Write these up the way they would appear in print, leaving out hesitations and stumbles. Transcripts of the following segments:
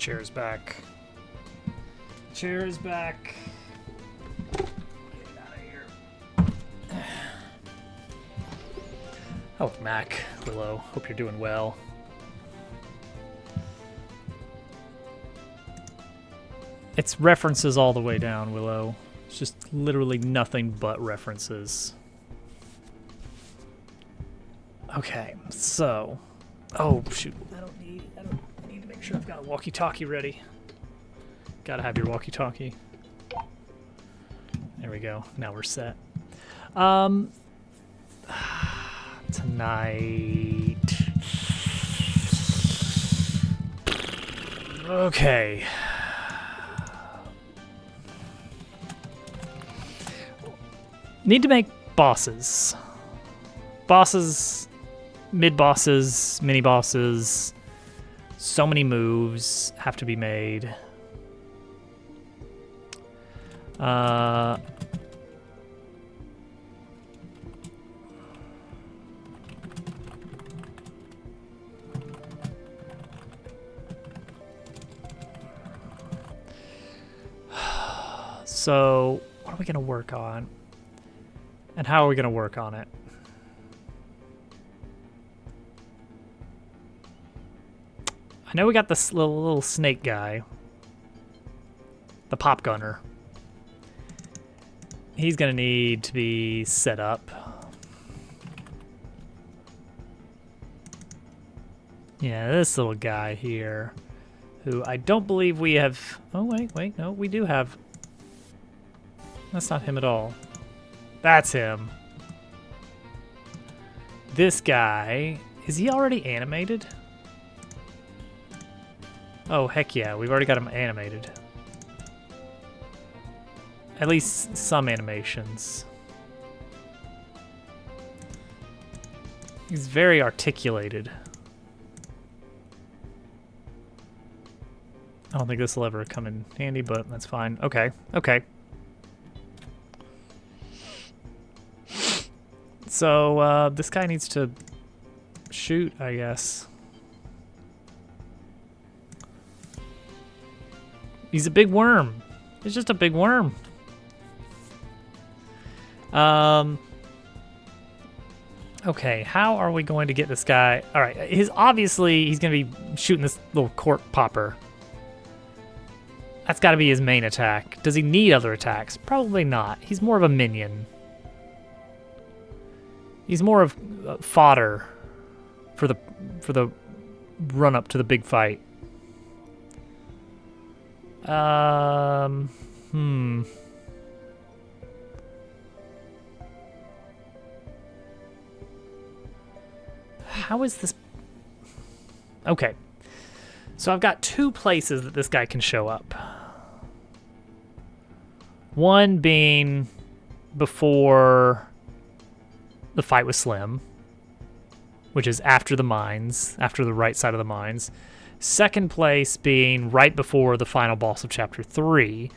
Chair's back. Chair is back. Get it out of here. Oh, Mac, Willow. Hope you're doing well. It's references all the way down, Willow. It's just literally nothing but references. Okay, so... Oh, shoot. I need to make sure I've got a walkie-talkie ready. Gotta have your walkie-talkie. There we go. Now we're set. Tonight... Okay. Need to make bosses. Bosses, mid-bosses, mini-bosses. So many moves have to be made. So, what are we going to work on? And how are we going to work on it? I know we got this little snake guy. The pop gunner. He's going to need to be set up. Yeah, this little guy here. Who I don't believe we have... Oh, wait, no, we do have... That's not him at all. That's him. This guy... Is he already animated? Oh, heck yeah, we've already got him animated. At least some animations. He's very articulated. I don't think this will ever come in handy, but that's fine. Okay, okay. So, this guy needs to shoot, I guess. He's a big worm. He's just a big worm. Okay, how are we going to get this guy? All right, obviously he's going to be shooting this little cork popper. That's got to be his main attack. Does he need other attacks? Probably not. He's more of a minion. He's more of fodder for the run up to the big fight. How is this? Okay. So I've got two places that this guy can show up. One being before the fight with Slim, which is after the mines, after the right side of the mines. Second place being right before the final boss of Chapter 3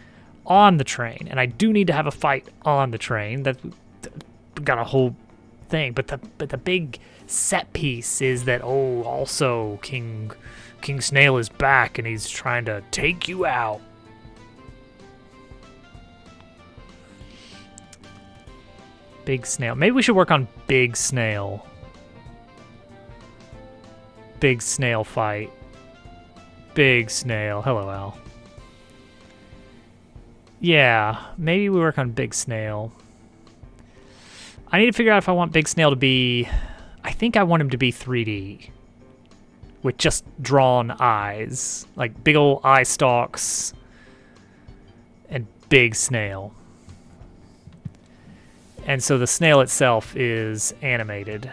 on the train. And I do need to have a fight on the train. That got a whole thing. But the big set piece is that, oh, also King Snail is back and he's trying to take you out. Big Snail. Maybe we should work on Big Snail. Big Snail fight. Big Snail. Hello, Al. Yeah, maybe we work on Big Snail. I need to figure out if I want Big Snail to be... I think I want him to be 3D. With just drawn eyes. Like big old eye stalks. And Big Snail. And so the snail itself is animated.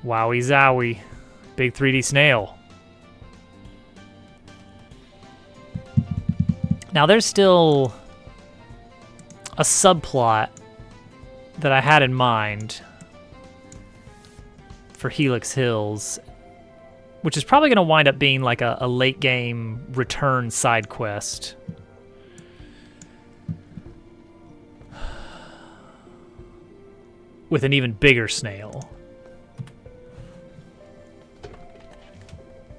Wowie zowie. Big 3D snail. Now there's still a subplot that I had in mind for Helix Hills, which is probably going to wind up being like a late game return side quest. With an even bigger snail.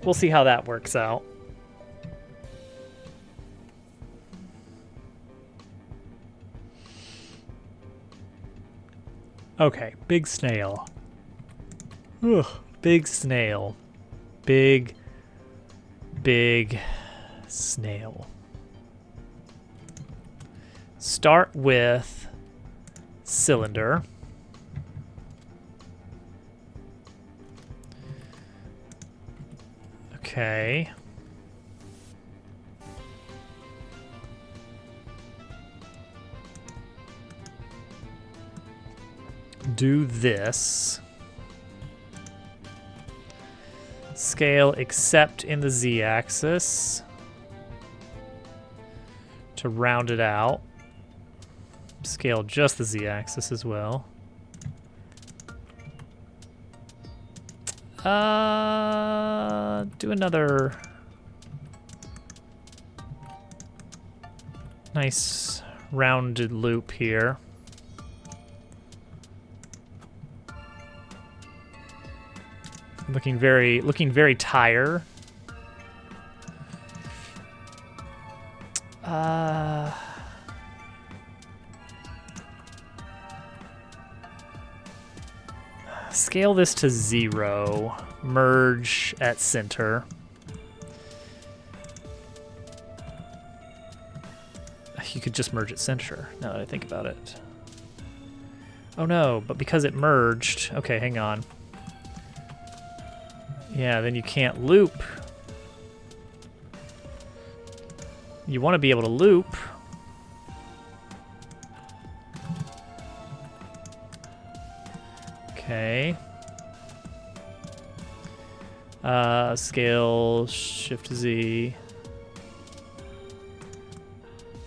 We'll see how that works out. Okay, big snail. Ugh, big snail. Big snail. Start with cylinder. Okay. Do this. Scale except in the z-axis to round it out. Scale just the z-axis as well. Do another nice rounded loop here. Looking very tire. Scale this to 0. Merge at center. You could just merge at center, now that I think about it. Oh no, but because it merged... Okay, hang on. Yeah, then you can't loop. You want to be able to loop. Okay. Scale, Shift Z.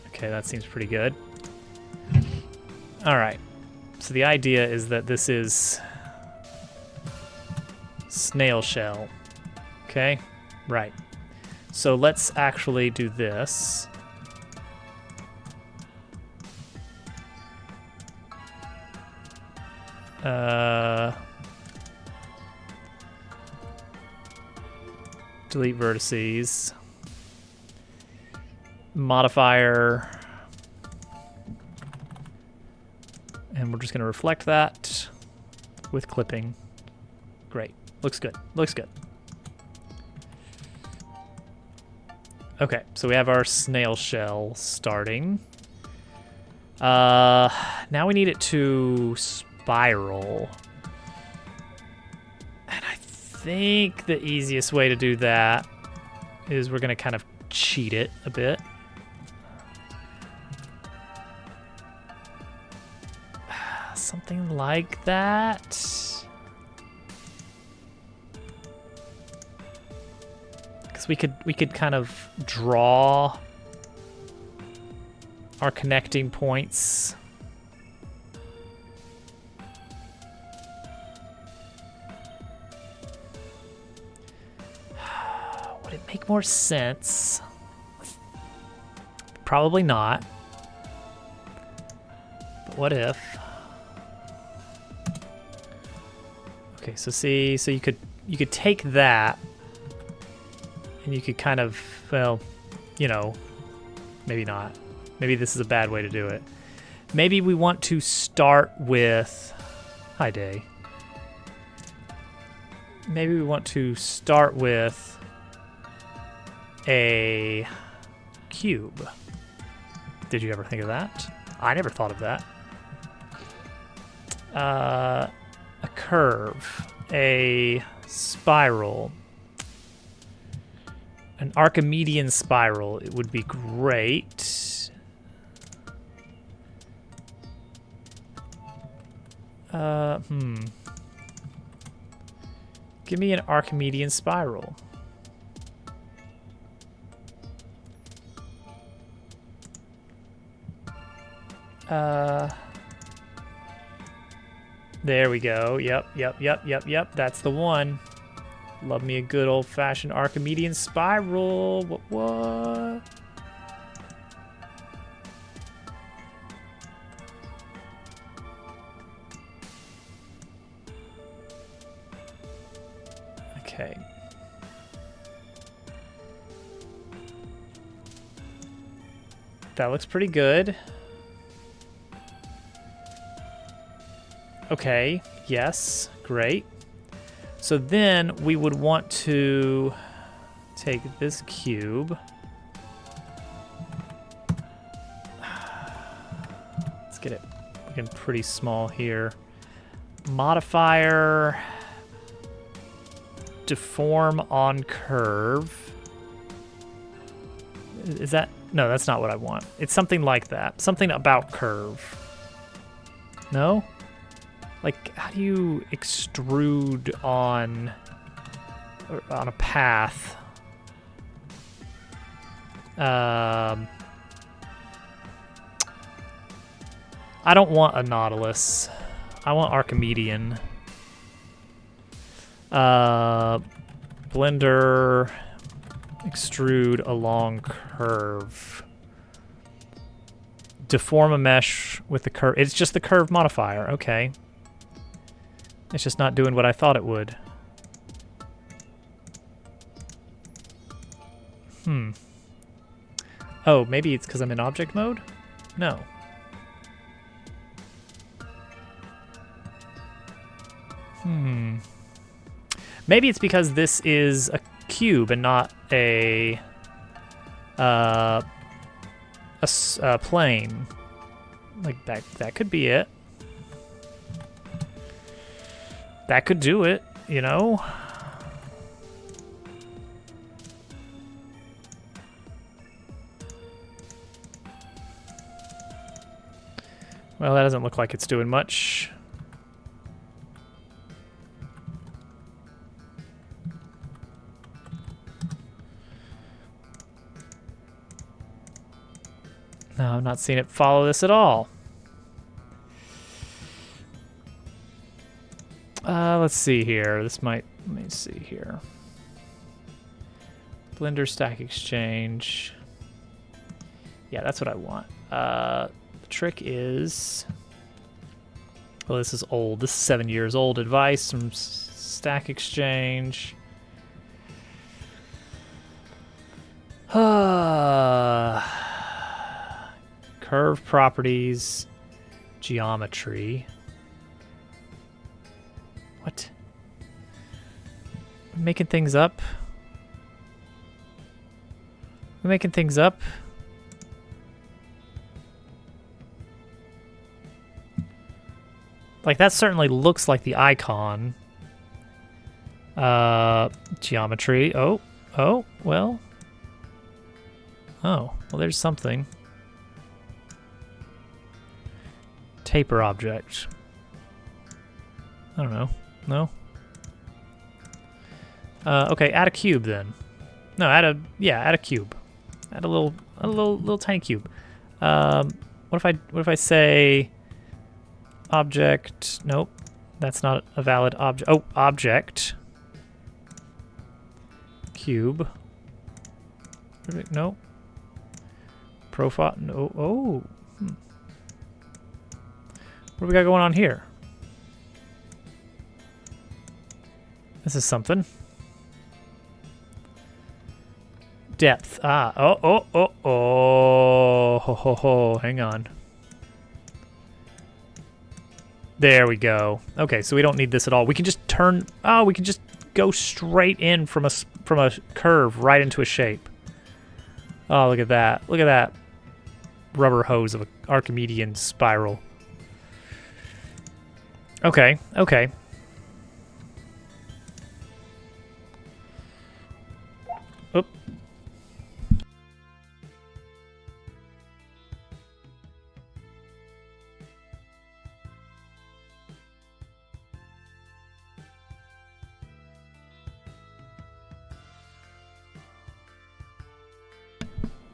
Okay, that seems pretty good. All right. So the idea is that this is snail shell. Okay, right. So let's actually do this. Delete vertices. Modifier. And we're just going to reflect that with clipping. Great. Looks good. Looks good. Okay, so we have our snail shell starting. Now we need it to spiral. And I think the easiest way to do that is we're going to kind of cheat it a bit. Something like that. We could kind of draw our connecting points. Would it make more sense? Probably not. But what if? Okay, so see, so you could take that. And you could kind of, well, you know, maybe not. Maybe this is a bad way to do it. Maybe we want to start with, hi Day. Maybe we want to start with a cube. Did you ever think of that? I never thought of that. A curve, a spiral. An Archimedean spiral, it would be great. Give me an Archimedean spiral. There we go. Yep. That's the one. Love me a good old-fashioned Archimedean spiral. What? Okay. That looks pretty good. Okay, yes, great. So then we would want to take this cube. Let's get it looking pretty small here. Modifier, deform on curve. Is that, no, that's not what I want. It's something like that. Something about curve. No? Like, how do you extrude on a path? I don't want a Nautilus. I want Archimedean. Blender, extrude along curve. Deform a mesh with the curve. It's just the curve modifier. Okay. It's just not doing what I thought it would. Oh, maybe it's because I'm in object mode? No. Maybe it's because this is a cube and not a plane. Like that could be it. That could do it, you know? Well, that doesn't look like it's doing much. No, I'm not seeing it follow this at all. Let's see here. This might, let me see here. Blender Stack Exchange. Yeah, that's what I want. The trick is, well, this is old. This is 7 years old advice from Stack Exchange. Curve properties, geometry. What? We're making things up? We're making things up? Like, that certainly looks like the icon. Geometry. Oh, well. Oh, well, there's something. Taper object. I don't know. No? Okay, add a cube then. No, add a cube. Add a little tiny cube. What if I say object? Nope. That's not a valid object. Oh, object. Cube. No. Profile. No. Oh. What do we got going on here? This is something. Depth. Ah. Oh. Hang on. There we go. Okay, so we don't need this at all. We can just turn. Oh, we can just go straight in from a curve right into a shape. Oh, look at that. Look at that rubber hose of an Archimedean spiral. Okay. Oop.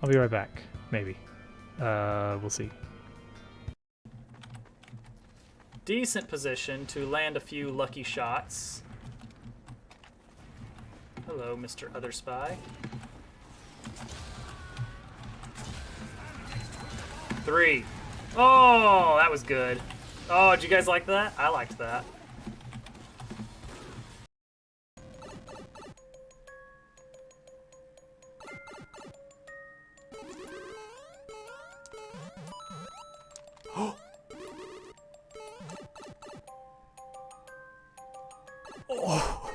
I'll be right back. Maybe. We'll see. Decent position to land a few lucky shots. Hello, Mr. Other Spy. 3. Oh, that was good. Oh, did you guys like that? I liked that. Oh.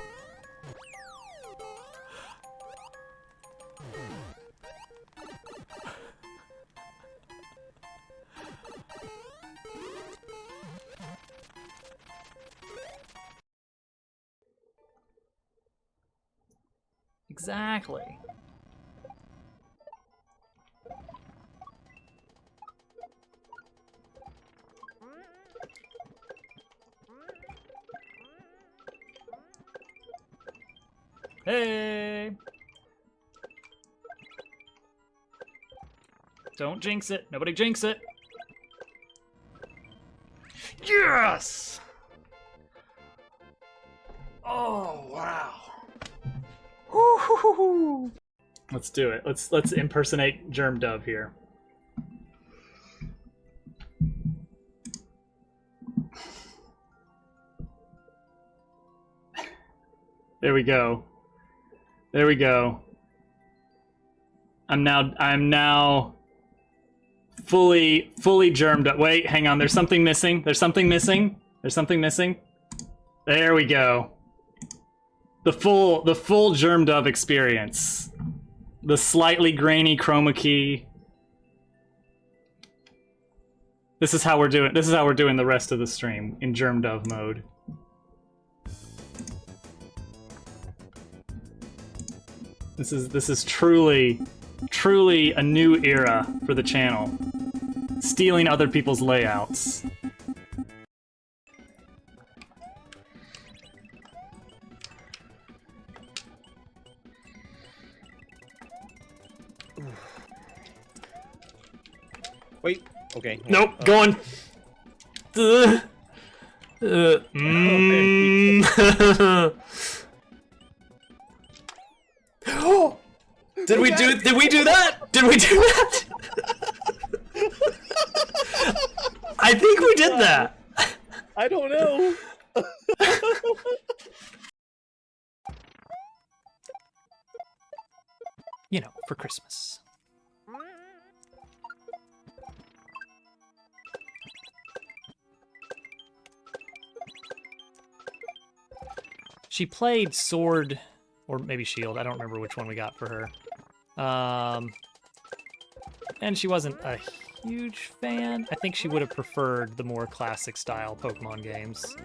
Exactly. Hey! Don't jinx it. Nobody jinx it. Yes! Oh, wow. Woo-hoo-hoo-hoo. Let's do it. Let's impersonate Germ Dove here. There we go. There we go. I'm now fully germed up. Wait, hang on. There's something missing. There's something missing. There's something missing. There we go. The full Germ Dove experience. The slightly grainy chroma key. This is how we're doing the rest of the stream in Germ Dove mode. This is truly a new era for the channel. Stealing other people's layouts. Wait. Okay. Nope. Going. Did we do that? Did we do that? I think we did that. I don't know. You know, for Christmas. She played Sword, or maybe Shield. I don't remember which one we got for her. And she wasn't a huge fan. I think she would have preferred the more classic style Pokemon games.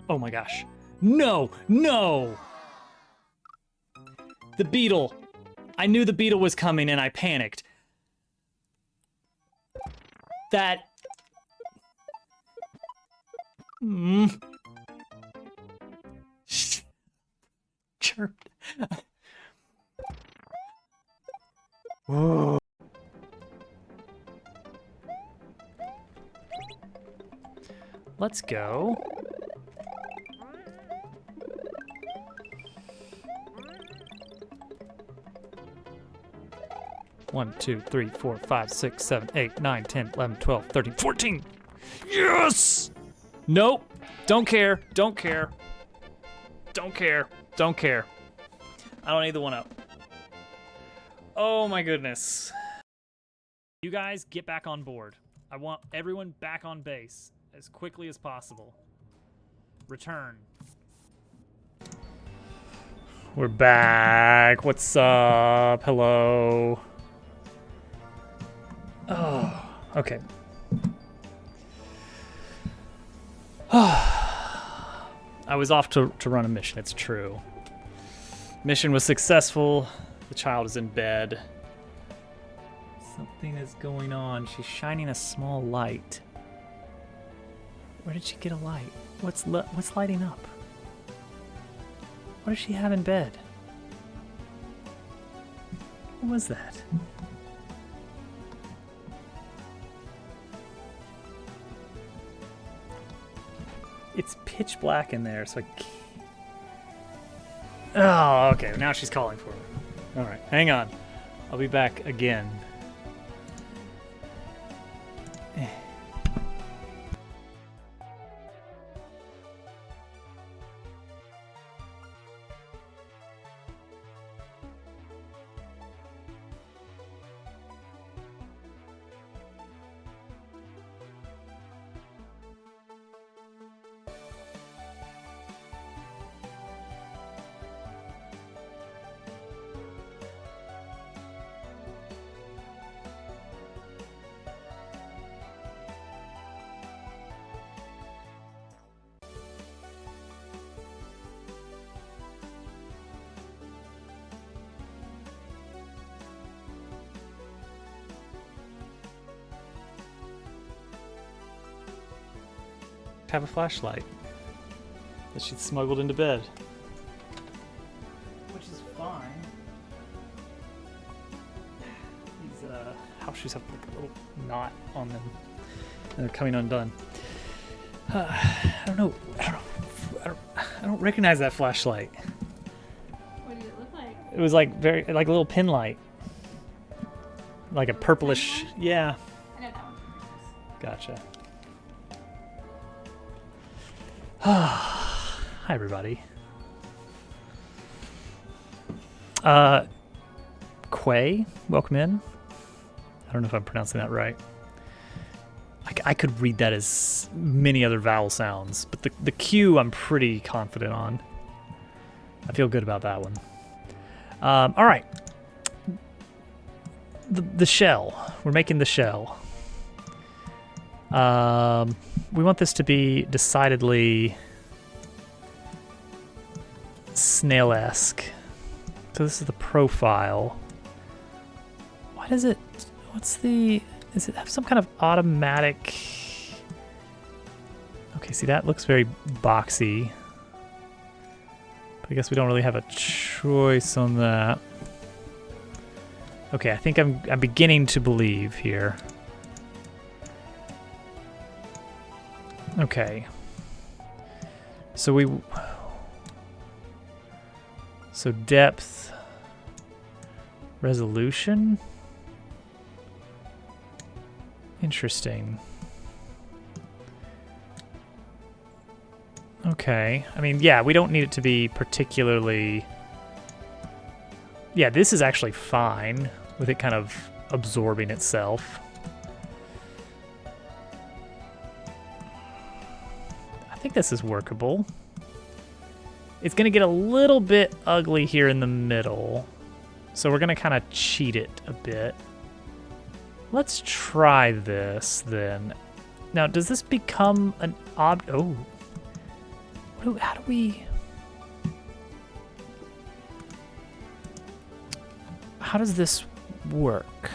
Oh my gosh. No! No! The beetle! I knew the beetle was coming and I panicked. That... Chirped. Whoa. Let's go. One, 2, 3, 4, 5, 6, 7, 8, 9, 10, 11, 12, 13, 14. Yes! Nope. Don't care. Don't care. Don't care. Don't care. I don't need the 1-up. Oh my goodness. You guys get back on board. I want everyone back on base as quickly as possible. Return. We're back. What's up? Hello. Oh, okay. I was off to run a mission, it's true. Mission was successful. The child is in bed. Something is going on. She's shining a small light. Where did she get a light? What's lighting up? What does she have in bed? What was that? It's pitch black in there, so I can't... Oh, okay. Now she's calling for me. All right, hang on. I'll be back again. to have a flashlight that she'd smuggled into bed. Which is fine. These house shoes have like a little knot on them. And they're coming undone. I don't know. I don't recognize that flashlight. What did it look like? It was like very like a little pin light. Like a purplish. Yeah. I know that one. Gotcha. Hi everybody. Quay, welcome in. I don't know if I'm pronouncing that right. I could read that as many other vowel sounds, but the Q I'm pretty confident on. I feel good about that one. All right. The shell. We're making the shell. We want this to be decidedly snail-esque. So this is the profile. Why does it... Does it have some kind of automatic... Okay, see, that looks very boxy. But I guess we don't really have a choice on that. Okay, I think I'm beginning to believe here. Okay. So depth, resolution. Interesting. Okay. I mean, yeah, we don't need it to be particularly... Yeah, this is actually fine with it kind of absorbing itself. I think this is workable. It's going to get a little bit ugly here in the middle. So we're going to kind of cheat it a bit. Let's try this then. Now, does this become an Oh. How do we... How does this work?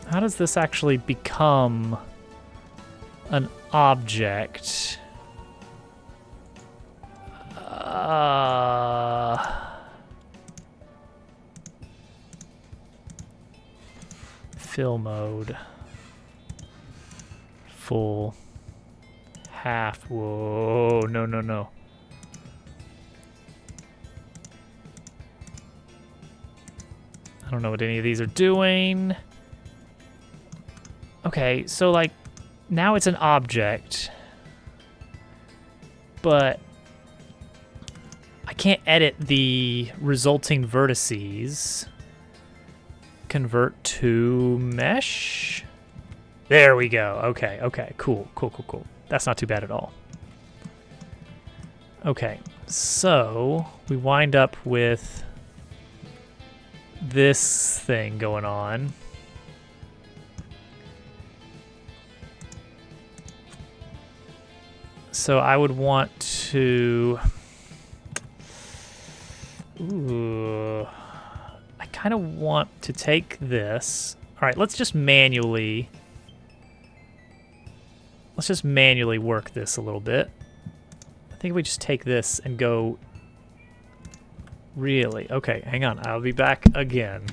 How does this actually become an object? Fill mode. Full. Half. Whoa. No, no, no. I don't know what any of these are doing. Okay, so like now it's an object, but I can't edit the resulting vertices. Convert to mesh. There we go. Okay, okay, cool, cool, cool, cool. That's not too bad at all. Okay, so we wind up with this thing going on. So I would want to... Ooh. I kind of want to take this. All right, let's just manually work this a little bit. I think we just take this and go... Really? Okay, hang on. I'll be back again.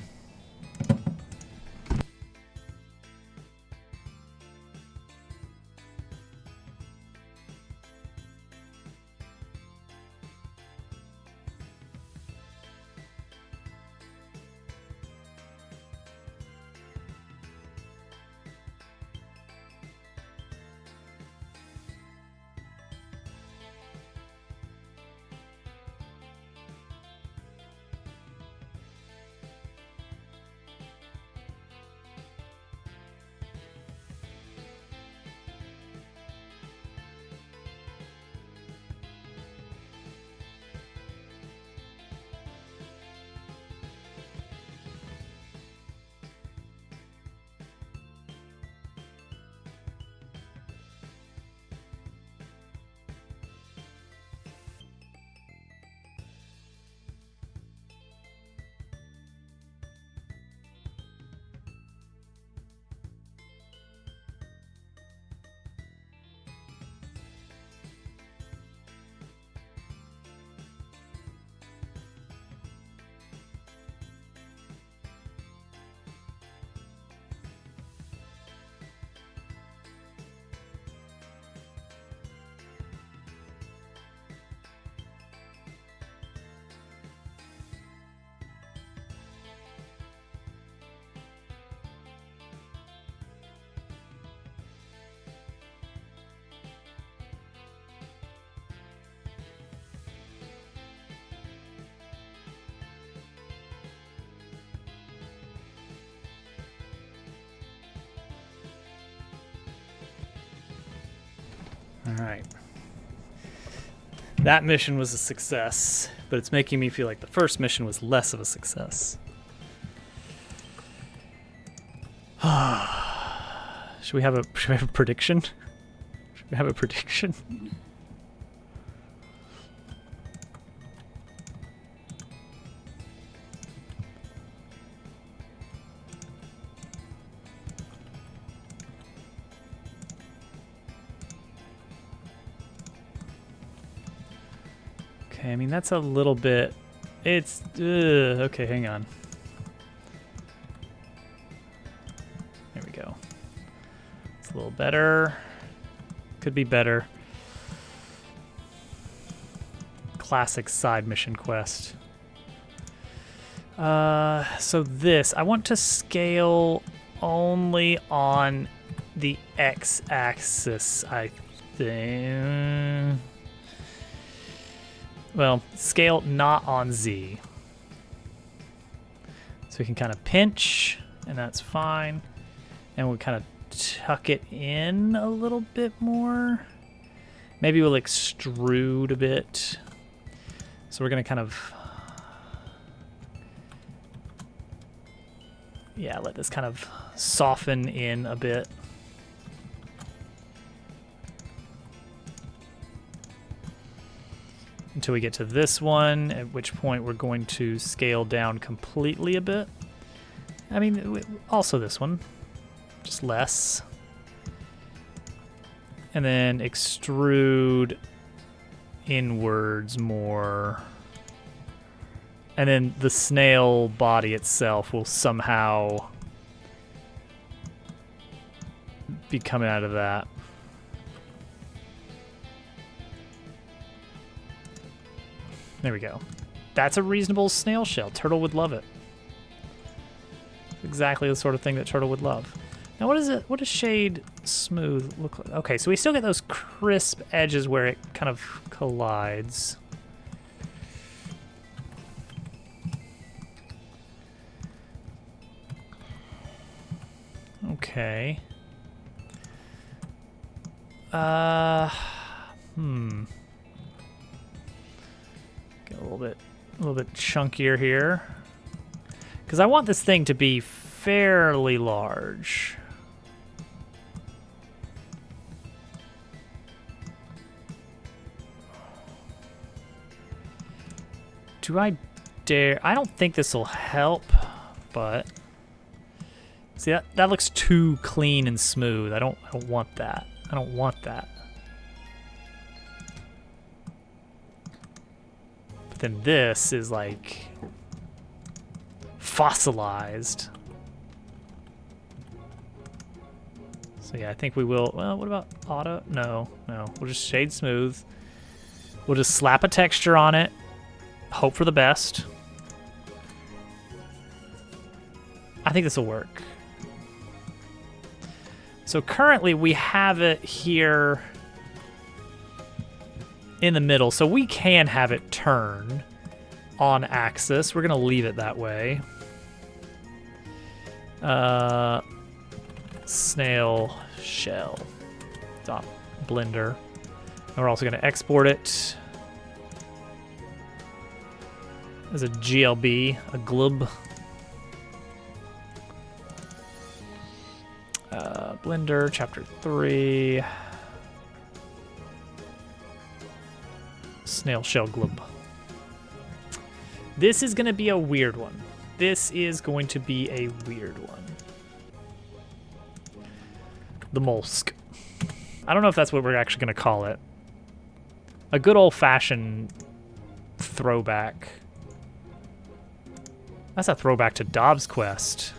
Alright. That mission was a success, but it's making me feel like the first mission was less of a success. Should we have a prediction? Should we have a prediction? Okay, I mean, that's a little bit... It's... okay, hang on. There we go. It's a little better. Could be better. Classic side mission quest. So this, I want to scale only on the x-axis, I think. Well, scale not on Z. So we can kind of pinch, and that's fine. And we'll kind of tuck it in a little bit more. Maybe we'll extrude a bit. So we're going to kind of... Yeah, let this kind of soften in a bit. Until we get to this one, at which point we're going to scale down completely a bit. I mean, also this one, just less. And then extrude inwards more. And then the snail body itself will somehow be coming out of that. There we go. That's a reasonable snail shell. Turtle would love it. Exactly the sort of thing that Turtle would love. Now what is it? What does shade smooth look like? Okay, so we still get those crisp edges where it kind of collides. Okay. Get a little bit chunkier here. Because I want this thing to be fairly large. Do I dare? I don't think this will help, but see that looks too clean and smooth. I don't want that. I don't want that. But then this is like fossilized. So yeah, I think we will. Well, what about auto? No. We'll just shade smooth. We'll just slap a texture on it. Hope for the best. I think this will work. So currently we have it here in the middle, so we can have it turn on axis. We're gonna leave it that way. Snail shell. Dot blender. And we're also gonna export it as a GLB, a glub. Blender, chapter 3. Snail shell glub. This is going to be a weird one. This is going to be a weird one. The mollusk. I don't know if that's what we're actually going to call it. A good old-fashioned throwback. That's a throwback to Dobbs Quest.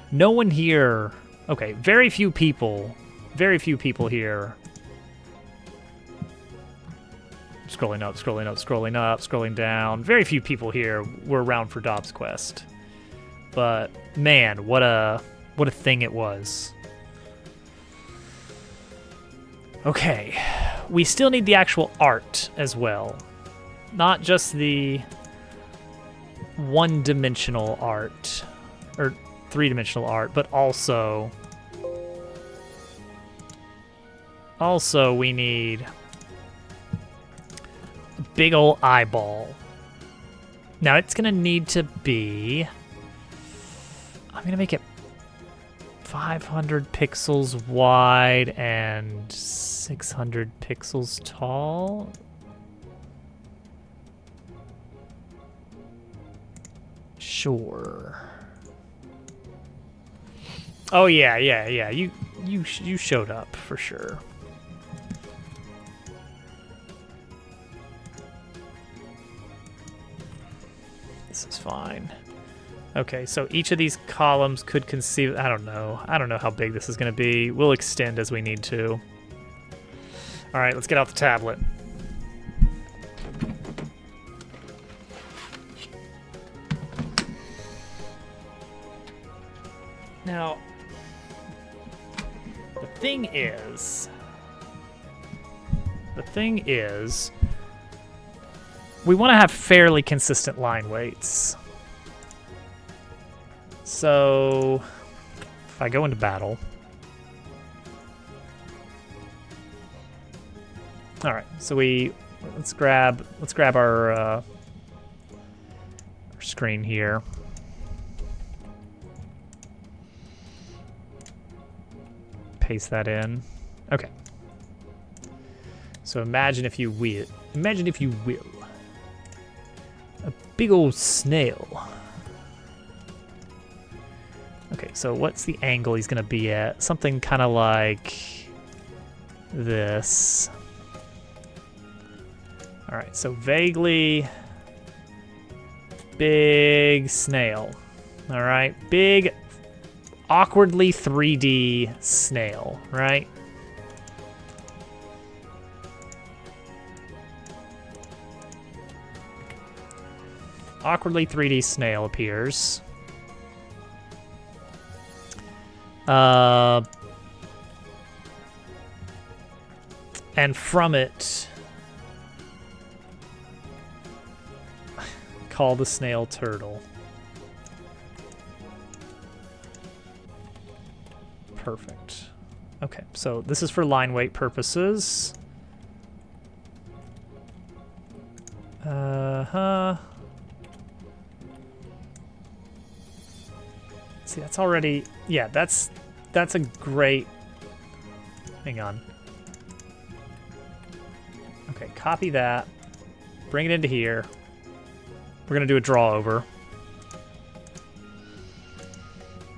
No one here... Okay, very few people here. Scrolling up, scrolling up, scrolling up, scrolling down. Very few people here were around for Dobbs Quest. But, man, what a thing it was. Okay, we still need the actual art as well. Not just the one-dimensional art, or three-dimensional art, but also Also, we need a big ol' eyeball. Now, it's gonna need to be... I'm gonna make it 500 pixels wide and 600 pixels tall. Sure. Oh yeah. You showed up for sure. This is fine. Okay, so each of these columns could conceive... I don't know how big this is going to be. We'll extend as we need to. All right, let's get out the tablet. Now, the thing is, we want to have fairly consistent line weights. So, if I go into battle, all right. So let's grab our screen here. Paste that in. Okay. So imagine if you will, a big old snail. Okay, so what's the angle he's gonna be at? Something kind of like this. All right, so vaguely big snail. All right, big, awkwardly 3D snail, right? Awkwardly 3D snail appears. And from it, call the snail turtle. Perfect. Okay, so this is for line weight purposes. See, that's already, yeah, that's a great, hang on. Okay, copy that, bring it into here. We're gonna do a draw over.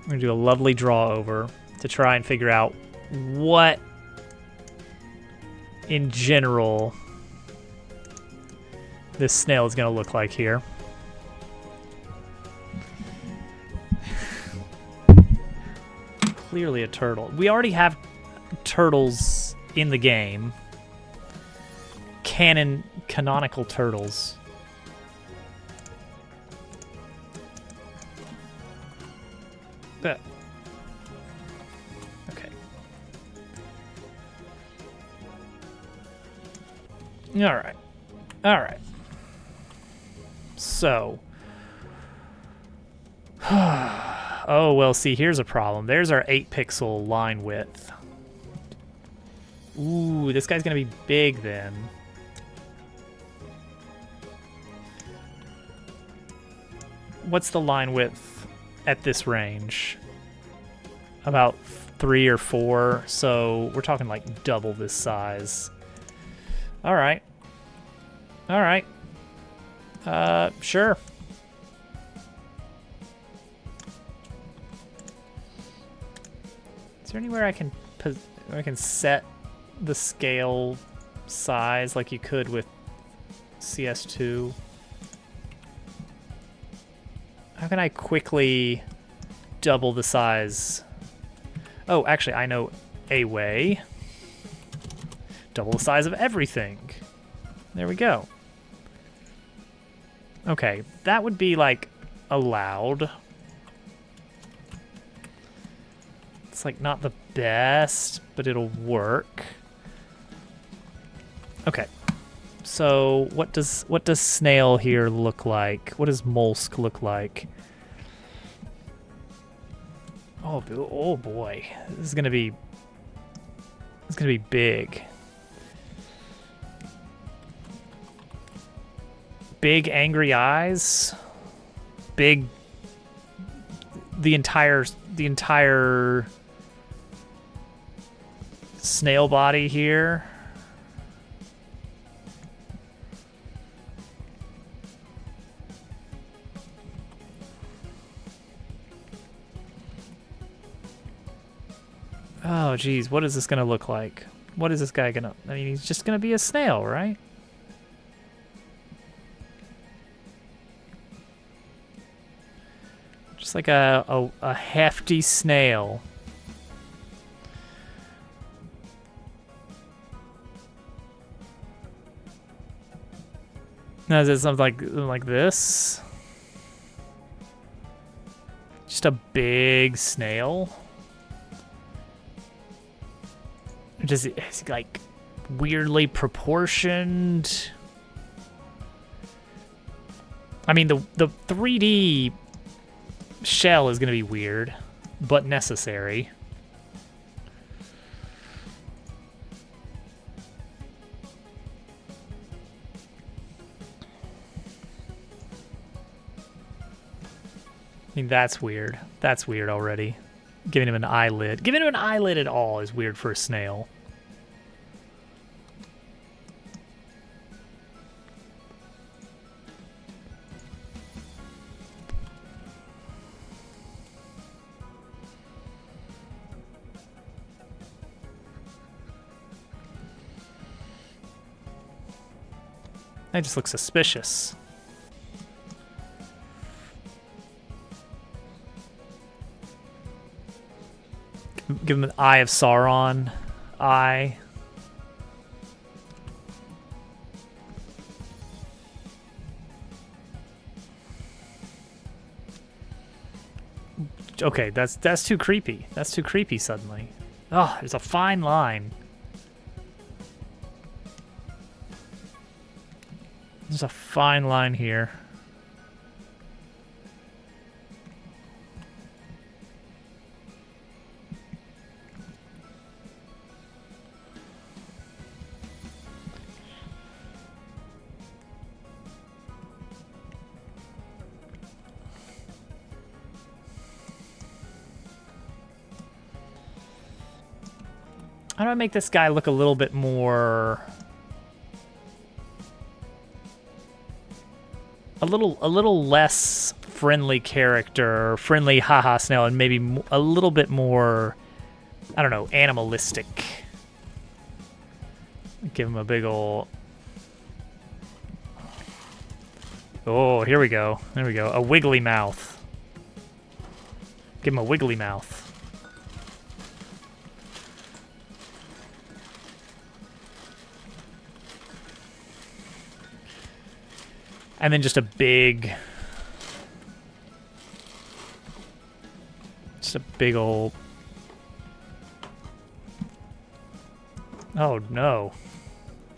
We're gonna do a lovely draw over to try and figure out what, in general, this snail is gonna look like here. Clearly a turtle. We already have turtles in the game. Canonical turtles. But okay. All right. All right. So, oh, well, see, here's a problem. There's our 8-pixel line width. Ooh, this guy's gonna be big then. What's the line width at this range? About 3 or 4, so we're talking like double this size. All right. All right. Sure. Is there anywhere I can set the scale size like you could with CS2? How can I quickly double the size? Oh, actually, I know a way. Double the size of everything. There we go. Okay, that would be, like, allowed. It's, like, not the best, but it'll work. Okay. So, what does snail here look like? What does mollusk look like? Oh boy. This is going to be It's gonna be big. Big angry eyes. Big. The entire snail body here. Oh, geez, what is this gonna look like? What is this guy gonna... I mean, he's just gonna be a snail, right? Just like a hefty snail. Now, is it something like this? Just a big snail? Is it like weirdly proportioned? I mean, the 3D shell is going to be weird, but necessary. I mean, that's weird. That's weird already. Giving him an eyelid. Giving him an eyelid at all is weird for a snail. That just looks suspicious. Give him an Eye of Sauron. Eye. Okay, that's too creepy. That's too creepy suddenly. Oh, there's a fine line. There's a fine line here. How do I make this guy look a little bit more... A little less friendly character, friendly haha snail, and maybe a little bit more, I don't know, animalistic. Give him a big ol'... Oh, here we go. There we go. A wiggly mouth. Give him a wiggly mouth. And then just a big old... Oh no.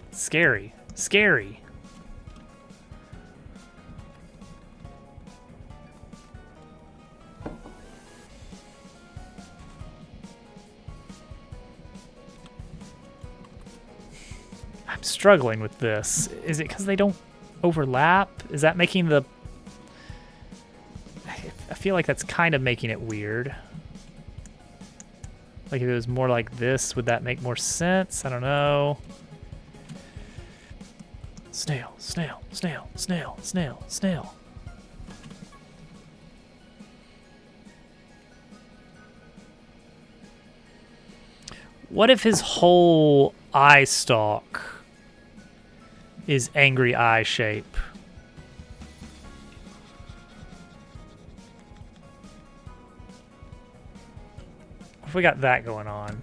Scary. Scary. I'm struggling with this. Is it because they don't overlap? Is that making the... I feel like that's kind of making it weird. Like if it was more like this, would that make more sense? I don't know. Snail, snail, snail, snail, snail, snail. What if his whole eye stalk is angry eye shape? What if we got that going on?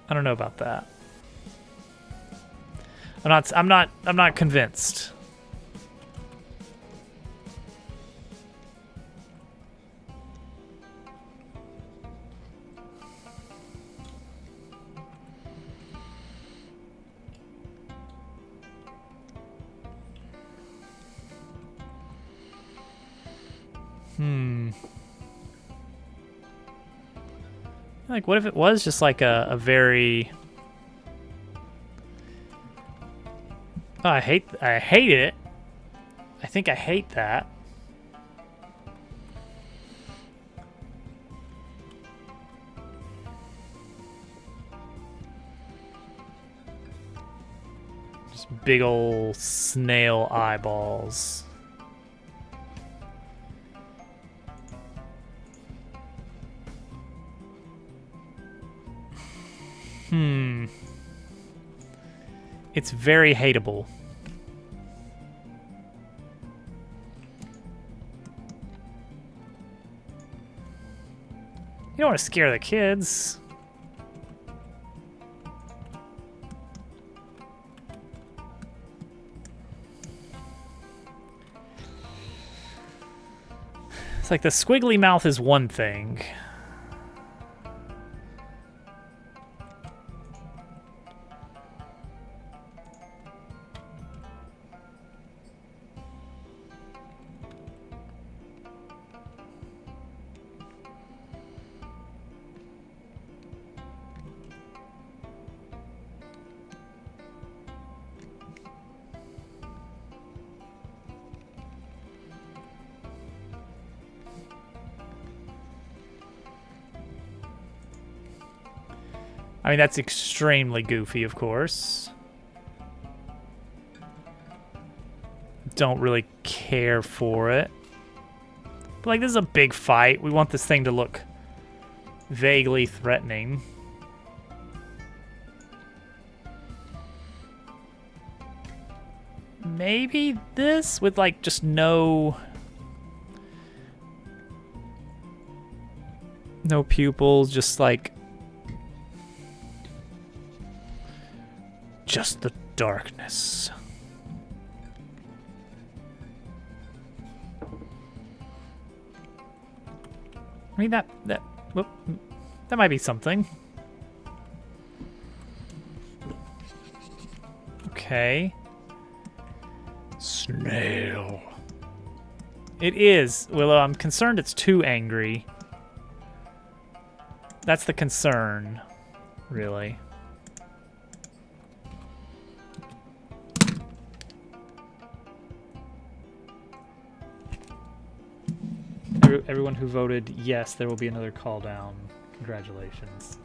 I don't know about that. I'm not convinced. Like, what if it was just like a very... Oh, I hate it. I think I hate that. Just big ol' snail eyeballs. It's very hateable. You don't want to scare the kids. It's like the squiggly mouth is one thing. I mean, that's extremely goofy, of course. Don't really care for it. But, like, this is a big fight. We want this thing to look vaguely threatening. Maybe this with, like, just no pupils, just, like... just the darkness. I mean, that might be something. Okay. Snail. It is. Willow, I'm concerned it's too angry. That's the concern, really. Everyone who voted yes, there will be another call down. Congratulations.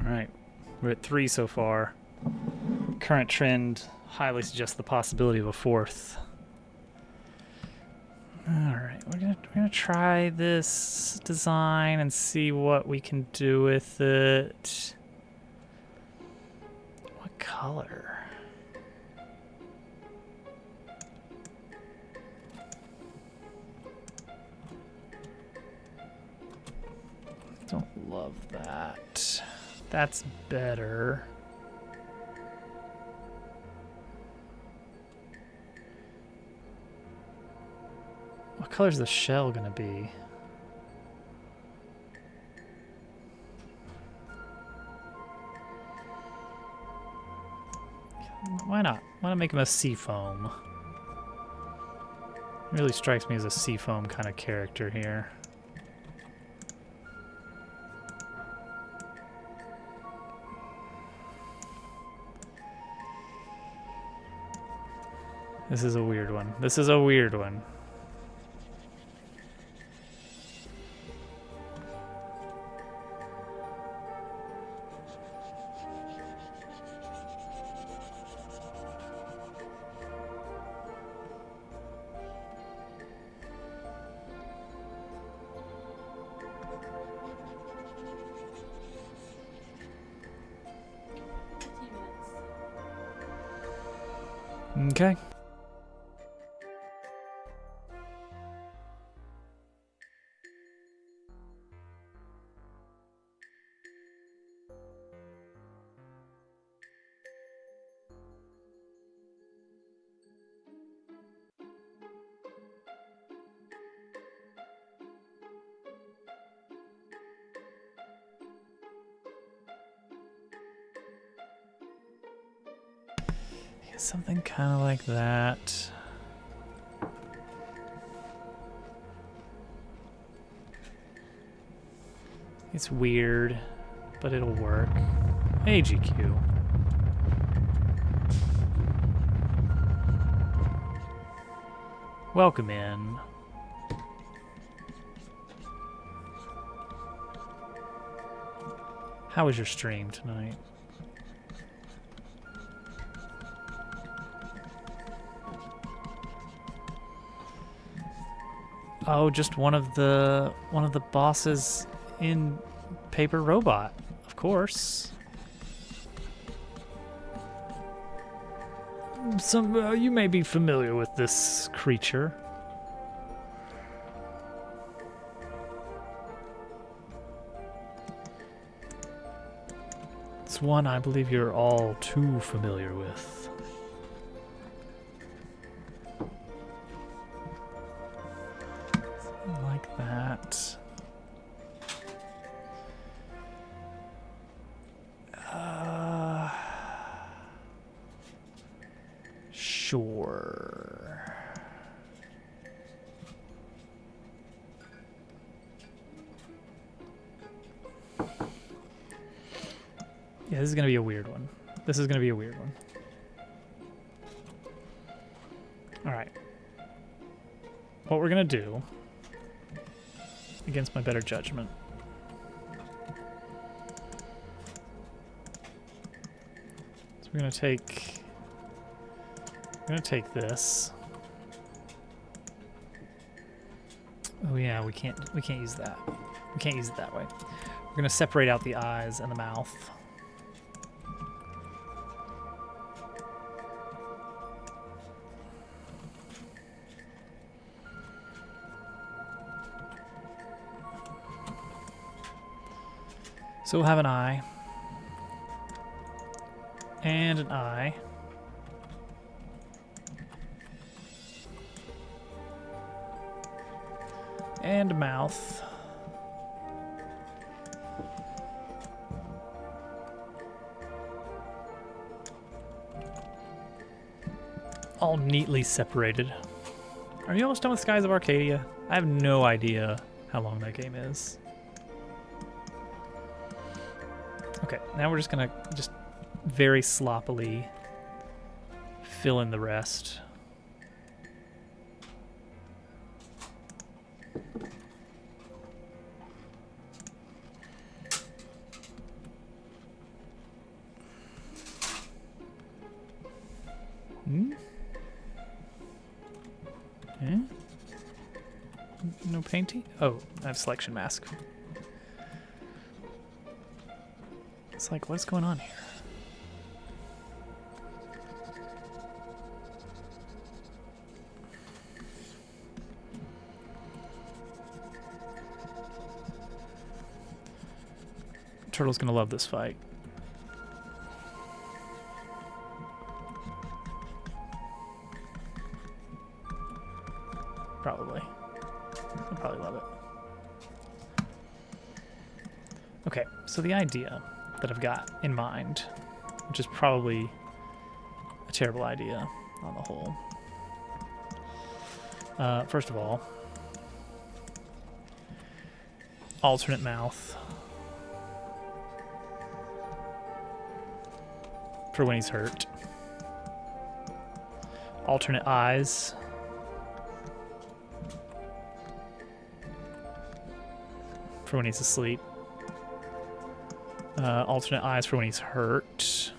Alright, we're at 3 so far. Current trend highly suggests the possibility of a 4th. Alright, we're gonna try this design and see what we can do with it. What color? Don't love that. That's better. What color's the shell gonna be? Why not? Why not make him a seafoam? Really strikes me as a seafoam kind of character here. This is a weird one. This is a weird one. Okay. Something kind of like that. It's weird, but it'll work. Hey, GQ. Welcome in. How was your stream tonight? Oh, just one of the bosses in Paper Robot, of course. You may be familiar with this creature. It's one I believe you're all too familiar with. Like that. Sure. Yeah, this is gonna be a weird one. This is gonna be a weird one. All right. What we're gonna do, against my better judgment, so we're gonna take this. Oh yeah, we can't use that. We can't use it that way. We're gonna separate out the eyes and the mouth. So we'll have an eye. And an eye. And a mouth. All neatly separated. Are you almost done with Skies of Arcadia? I have no idea how long that game is. Okay, now we're just gonna very sloppily fill in the rest. No painting? Oh, I have selection mask. It's like, what's going on here? Turtle's gonna love this fight. Probably. He'll probably love it. Okay, so the idea that I've got in mind, which is probably a terrible idea on the whole. First of all, alternate mouth for when he's hurt. Alternate eyes. For when he's asleep. Alternate eyes for when he's hurt.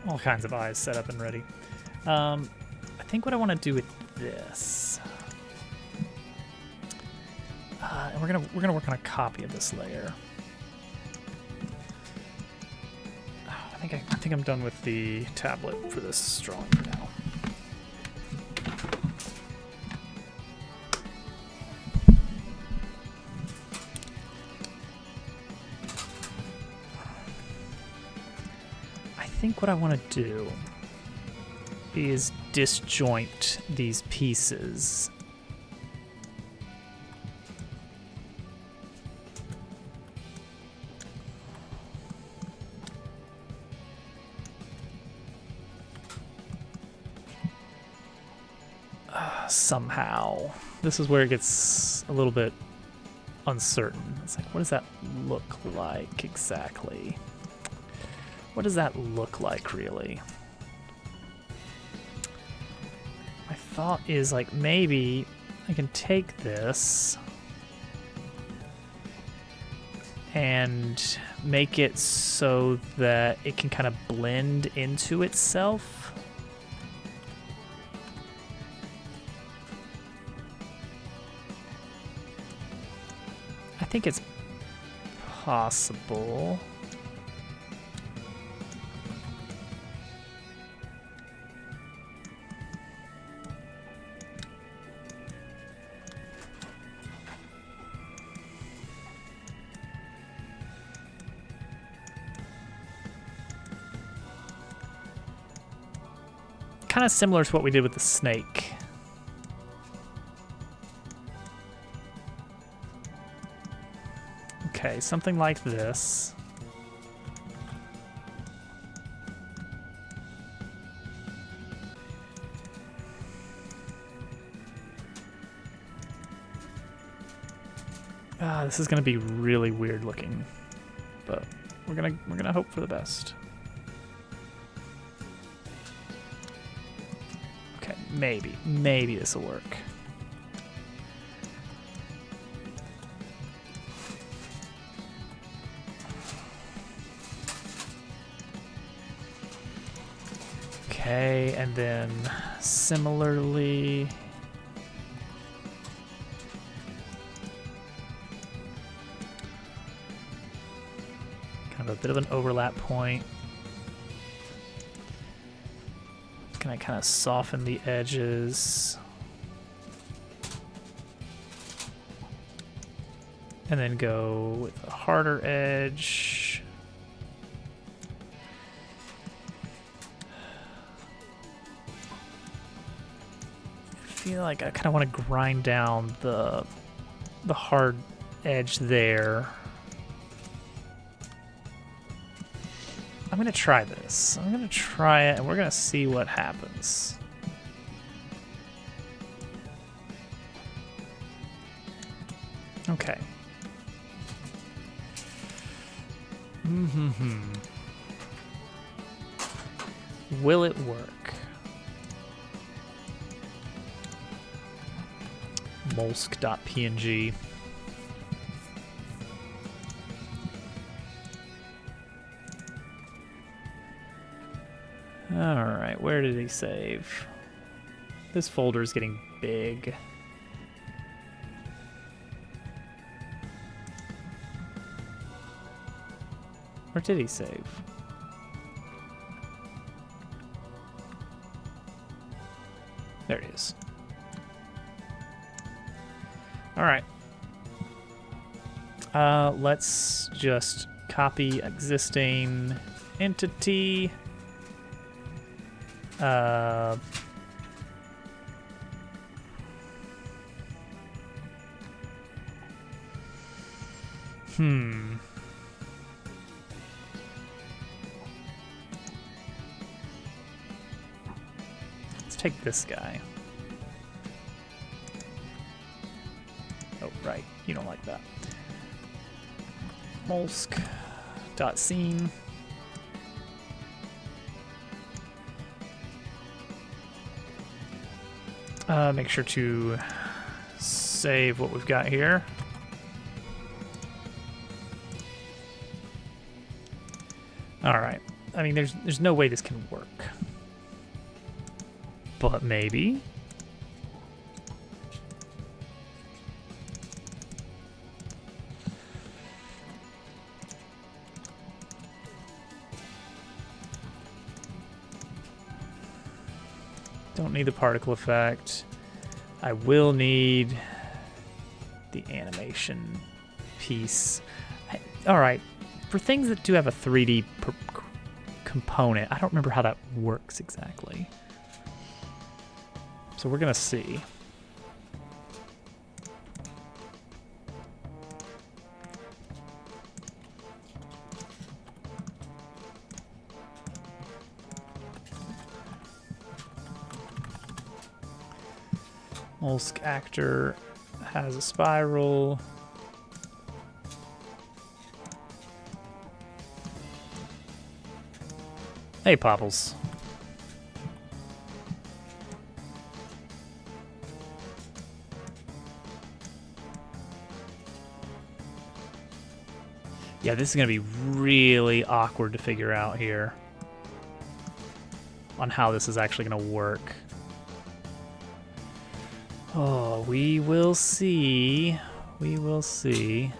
All kinds of eyes set up and ready. I think what I want to do with this. And we're gonna work on a copy of this layer. I think I'm done with the tablet for this drawing for now. I think what I want to do is disjoint these pieces. Somehow. This is where it gets a little bit uncertain. It's like, what does that look like exactly? What does that look like, really? My thought is, like, maybe I can take this and make it so that it can kind of blend into itself. I think it's possible. Kind of similar to what we did with the snake. Okay, something like this. This is gonna be really weird looking, but we're gonna hope for the best. Okay, maybe this will work. Okay, and then similarly, kind of a bit of an overlap point. Can I kind of soften the edges? And then go with a harder edge. I feel like I kind of want to grind down the hard edge there. I'm going to try this. I'm going to try it, and we're going to see what happens. Okay. Will it work? molsk.png. Alright, where did he save? This folder is getting big. Where did he save? There it is. Alright. Let's just copy existing entity. Let's take this guy. Oh, right. You don't like that. Molsk.scene. Make sure to save what we've got here. All right. I mean, there's no way this can work. But maybe. Don't need the particle effect. I will need the animation piece. All right. For things that do have a 3D component, I don't remember how that works exactly. So we're going to see. Molsk actor has a spiral. Hey, Popples. Yeah, this is going to be really awkward to figure out here on how this is actually going to work. Oh, we will see. We will see.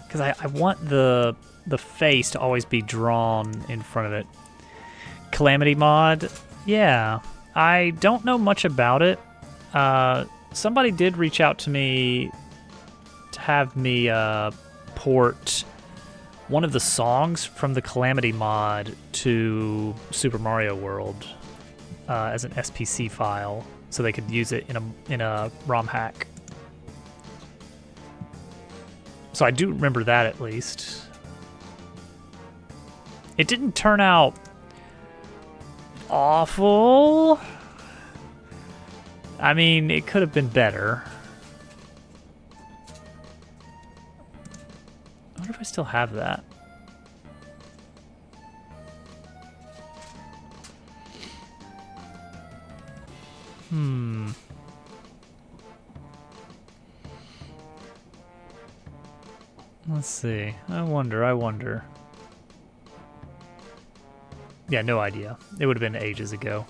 Because I want the face to always be drawn in front of it. Calamity mod, yeah. I don't know much about it. Somebody did reach out to me to have me port one of the songs from the Calamity mod to Super Mario World as an SPC file, so they could use it in a ROM hack. So I do remember that at least. It didn't turn out awful. I mean, it could have been better. I wonder if I still have that. Let's see. I wonder. Yeah, no idea. It would have been ages ago.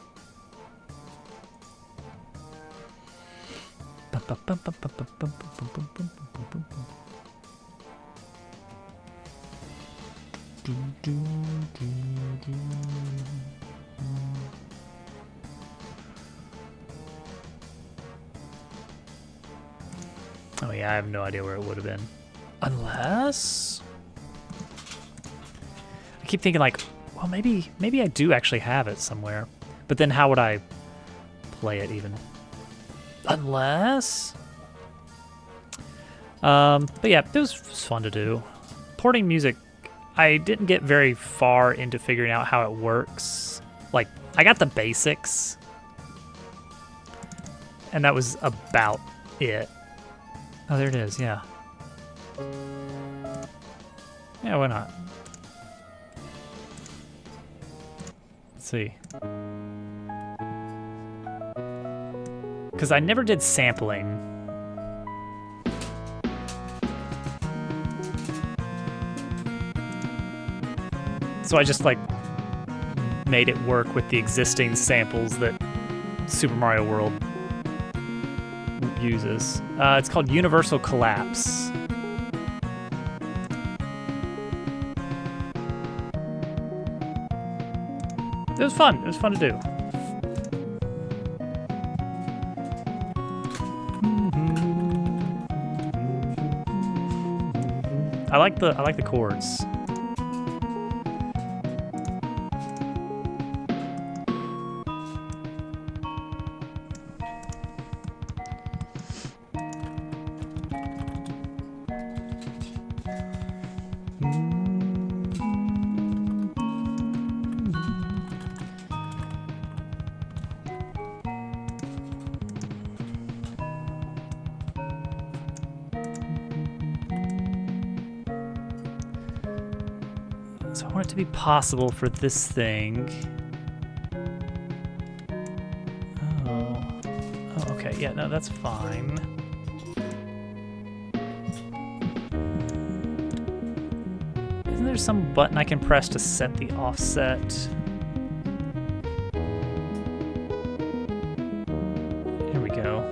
Oh yeah, I have no idea where it would have been. Unless... I keep thinking like, well, maybe I do actually have it somewhere. But then how would I play it even? Unless... but yeah, it was fun to do. Porting music, I didn't get very far into figuring out how it works. Like, I got the basics. And that was about it. Oh, there it is, yeah. Yeah, why not? Let's see. Because I never did sampling. So I just like made it work with the existing samples that Super Mario World uses. It's called Universal Collapse. It was fun. It was fun to do. I like the chords. So I want it to be possible for this thing. Oh, okay, yeah, no, that's fine. Isn't there some button I can press to set the offset? Here we go.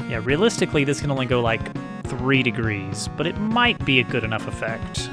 Yeah, realistically, this can only go like 3 degrees, but it might be a good enough effect.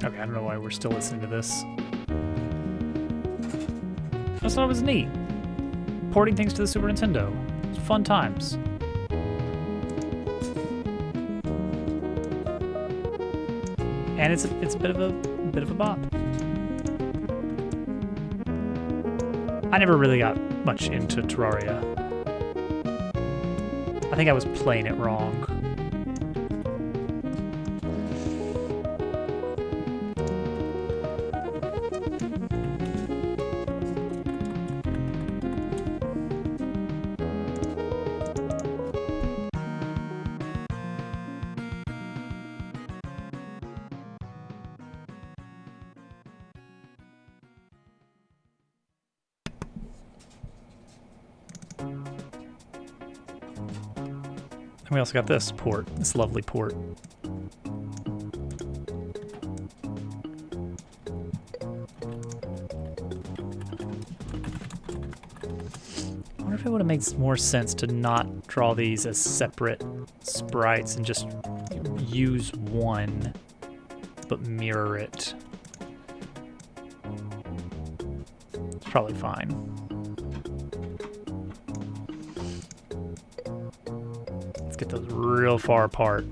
Okay, I don't know why we're still listening to this. I just thought it was neat. Porting things to the Super Nintendo. It's fun times. And it's a bit of a bop. I never really got much into Terraria. I think I was playing it wrong. And we also got this port, this lovely port. I wonder if it would have made more sense to not draw these as separate sprites and just use one, but mirror it. It's probably fine. Get those real far apart.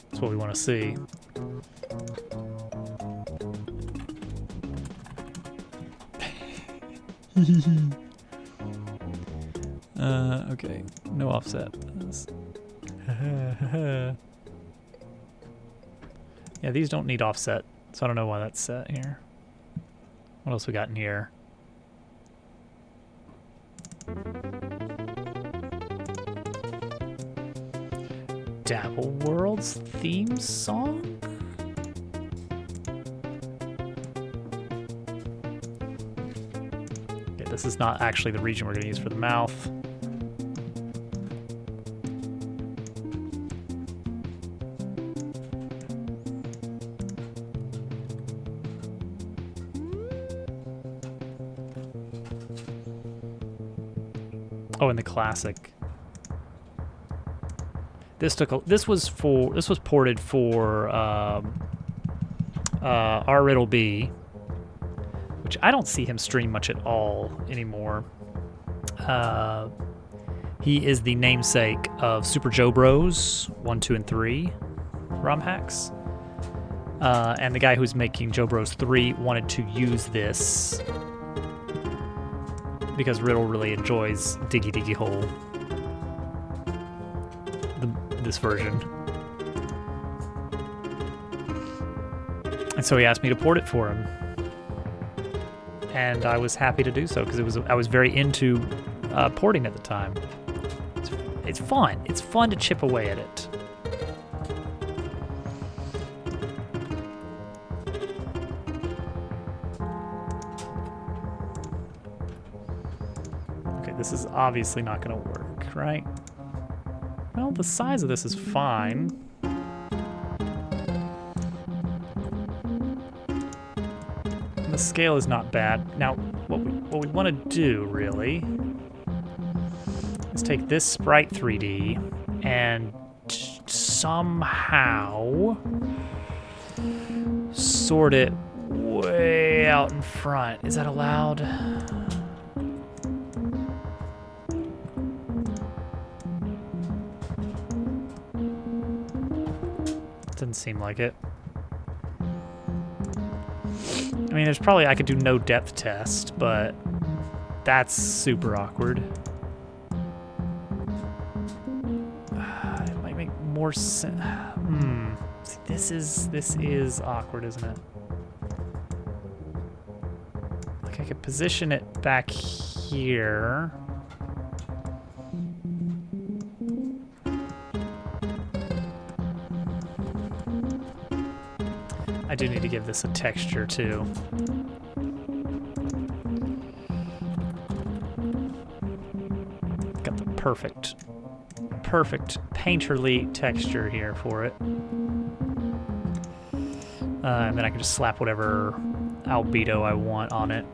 That's what we want to see. Okay, no offset. Yeah, these don't need offset, so I don't know why that's set here. What else we got in here? Dabble World's theme song? Okay, this is not actually the region we're going to use for the mouth. Oh, and the classic. This was ported for R. Riddle B, which I don't see him stream much at all anymore. He is the namesake of Super Joe Bros 1, 2, and 3 ROM hacks. And the guy who's making Joe Bros 3 wanted to use this because Riddle really enjoys Diggy Diggy Hole, this version. And so he asked me to port it for him. And I was happy to do so because I was very into porting at the time. It's fun. It's fun to chip away at it. Okay, this is obviously not going to work, right? Well, the size of this is fine. And the scale is not bad. Now, what we want to do, really, is take this Sprite 3D and somehow sort it way out in front. Is that allowed? Doesn't seem like it. I mean, I could do no depth test, but that's super awkward. It might make more sense. See, this is awkward, isn't it? Like I could position it back here. I do need to give this a texture too. Got the perfect painterly texture here for it. And then I can just slap whatever albedo I want on it.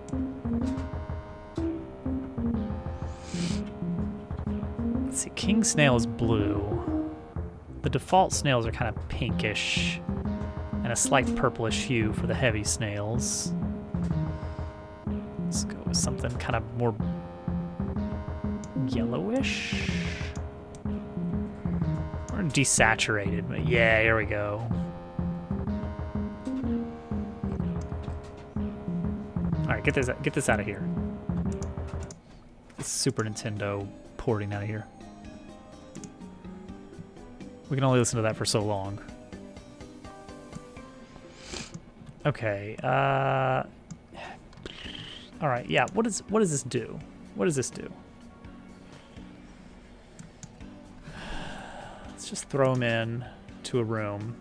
Let's see, King Snail is blue. The default snails are kind of pinkish. And a slight purplish hue for the heavy snails. Let's go with something kind of more yellowish. Or desaturated, but yeah, here we go. Alright, get this out of here. This Super Nintendo porting out of here. We can only listen to that for so long. Okay, all right, yeah, what does this do? What does this do? Let's just throw him in to a room.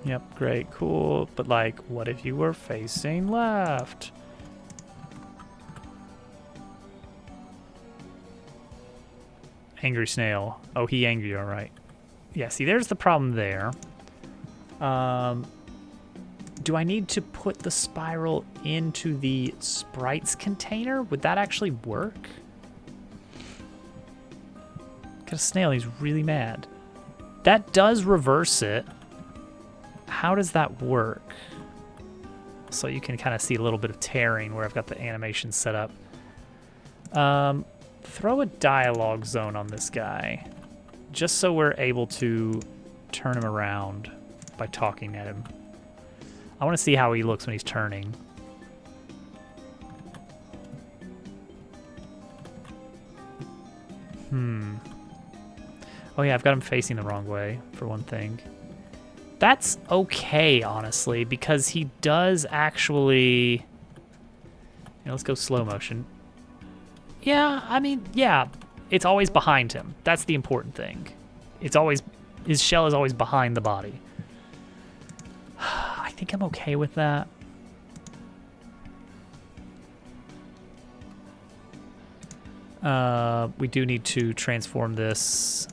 Yep, great, cool, but like, what if you were facing left? Angry snail. Oh, he angry, all right. Yeah, see, there's the problem there. Do I need to put the spiral into the sprites container? Would that actually work? Got a snail, he's really mad. That does reverse it. How does that work? So you can kind of see a little bit of tearing where I've got the animation set up. Throw a dialogue zone on this guy, just so we're able to turn him around by talking at him. I want to see how he looks when he's turning. Oh yeah, I've got him facing the wrong way, for one thing. That's okay, honestly, because he does actually... Yeah, let's go slow motion. Yeah, I mean, yeah, it's always behind him. That's the important thing. It's always... His shell is always behind the body. I think I'm okay with that. We do need to transform this.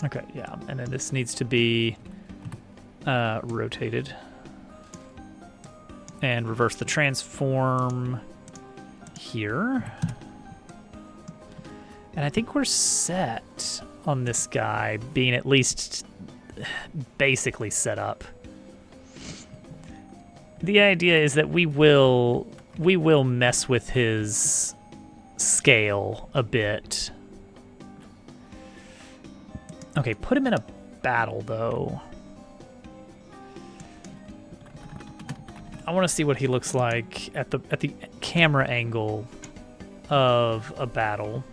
Okay, yeah, and then this needs to be rotated. And reverse the transform here. And I think we're set on this guy being at least basically set up. The idea is that we will mess with his scale a bit. Okay, put him in a battle though. I want to see what he looks like at the camera angle of a battle.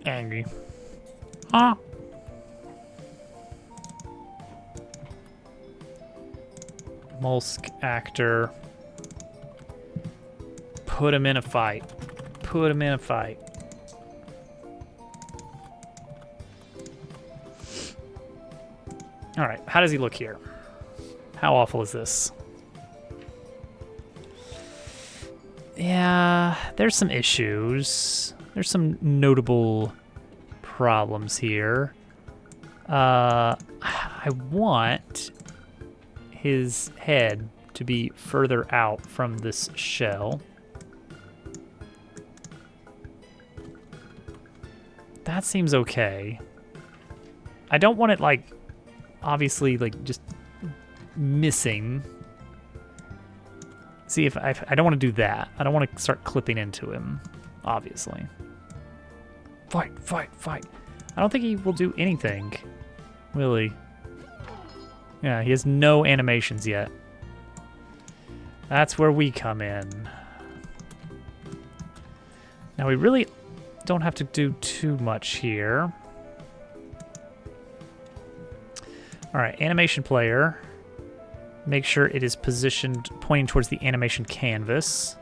Angry. Ah. Molsk actor. Put him in a fight. Put him in a fight. All right, how does he look here? How awful is this? Yeah, there's some issues. There's some notable problems here. I want his head to be further out from this shell. That seems okay. I don't want it, like, obviously, like, just missing. See, if I don't want to do that. I don't want to start clipping into him, obviously. Fight, fight, fight. I don't think he will do anything, will he? Yeah, he has no animations yet. That's where we come in. Now, we really don't have to do too much here. All right, animation player. Make sure it is positioned pointing towards the animation canvas.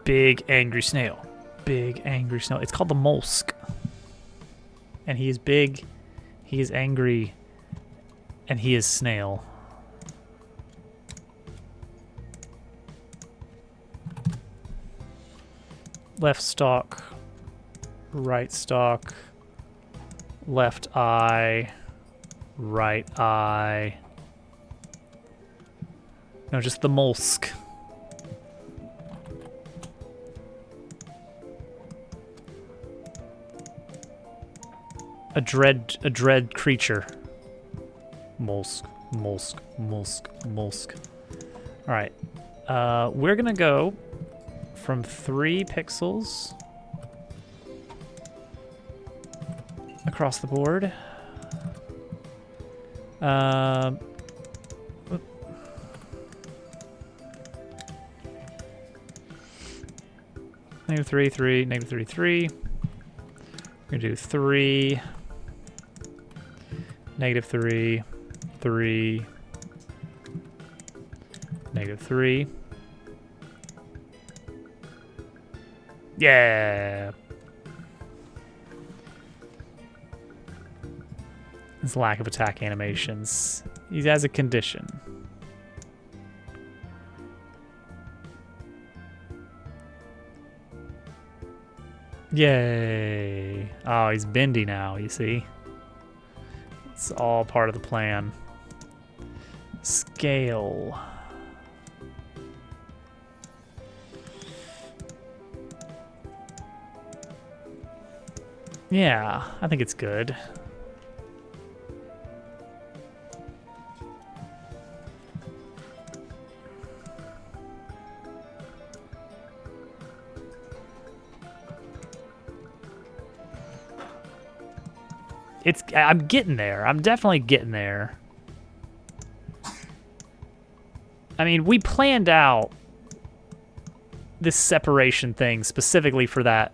Big angry snail. Big angry snail. It's called the Molsk. And he is big, he is angry, and he is snail. Left stalk, right stalk, left eye, right eye. No, just the Molsk. A dread creature. Molsk, molsk, molsk, molsk. All right, we're gonna go from 3 pixels across the board. Negative 3, 3, negative 3, 3. We're gonna do 3. Negative 3, 3, negative 3. Yeah. His lack of attack animations. He has a condition. Yay. Oh, he's bendy now, you see? It's all part of the plan. Scale. Yeah, I think it's good. I'm getting there. I'm definitely getting there. I mean, we planned out this separation thing specifically for that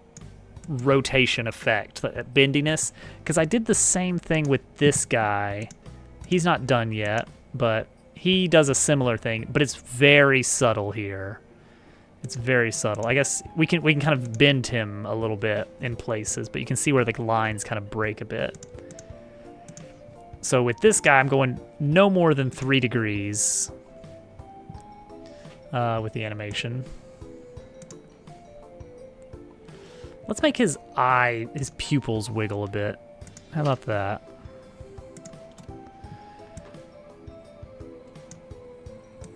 rotation effect, that bendiness, because I did the same thing with this guy. He's not done yet, but he does a similar thing, but it's very subtle here. It's very subtle. I guess we can kind of bend him a little bit in places, but you can see where the lines kind of break a bit. So with this guy, I'm going no more than 3 degrees with the animation. Let's make his pupils wiggle a bit. How about that?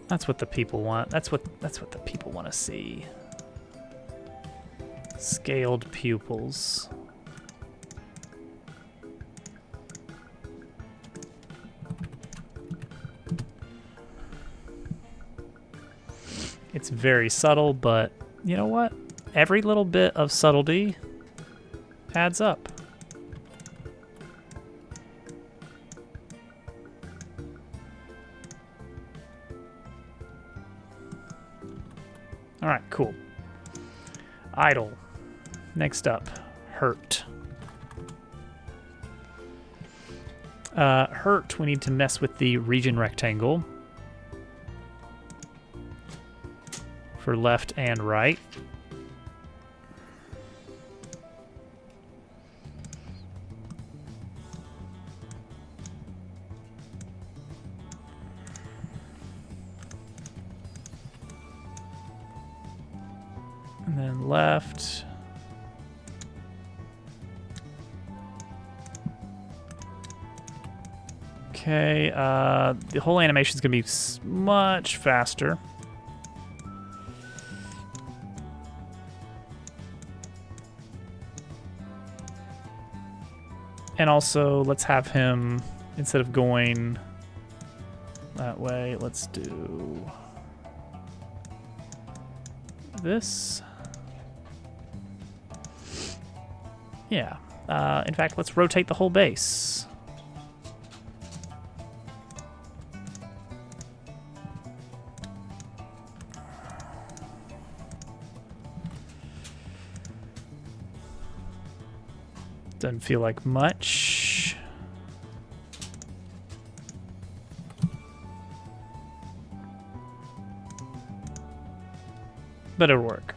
That's what the people want. That's what the people want to see. Scaled pupils. It's very subtle, but you know what? Every little bit of subtlety adds up. All right, cool. Idle. Next up, hurt. Hurt, we need to mess with the region rectangle for left and right. And then left. Okay, the whole animation is going to be much faster. And also, let's have him, instead of going that way, let's do this. Yeah. In fact, let's rotate the whole base. Doesn't feel like much. But it'll work.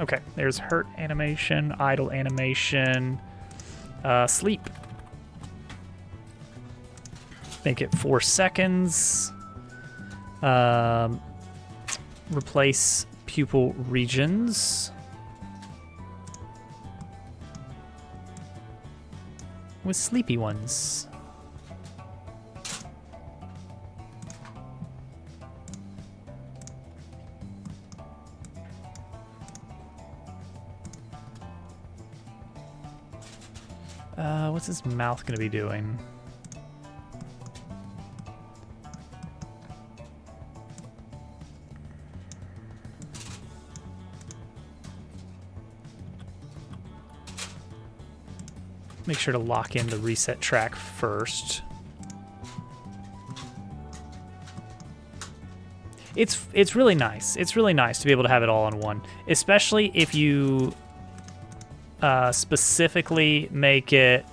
Okay, there's hurt animation, idle animation, sleep. Make it 4 seconds. Replace pupil regions with sleepy ones. What's his mouth gonna be doing? Make sure to lock in the reset track first. It's really nice. It's really nice to be able to have it all on one, especially if you specifically make it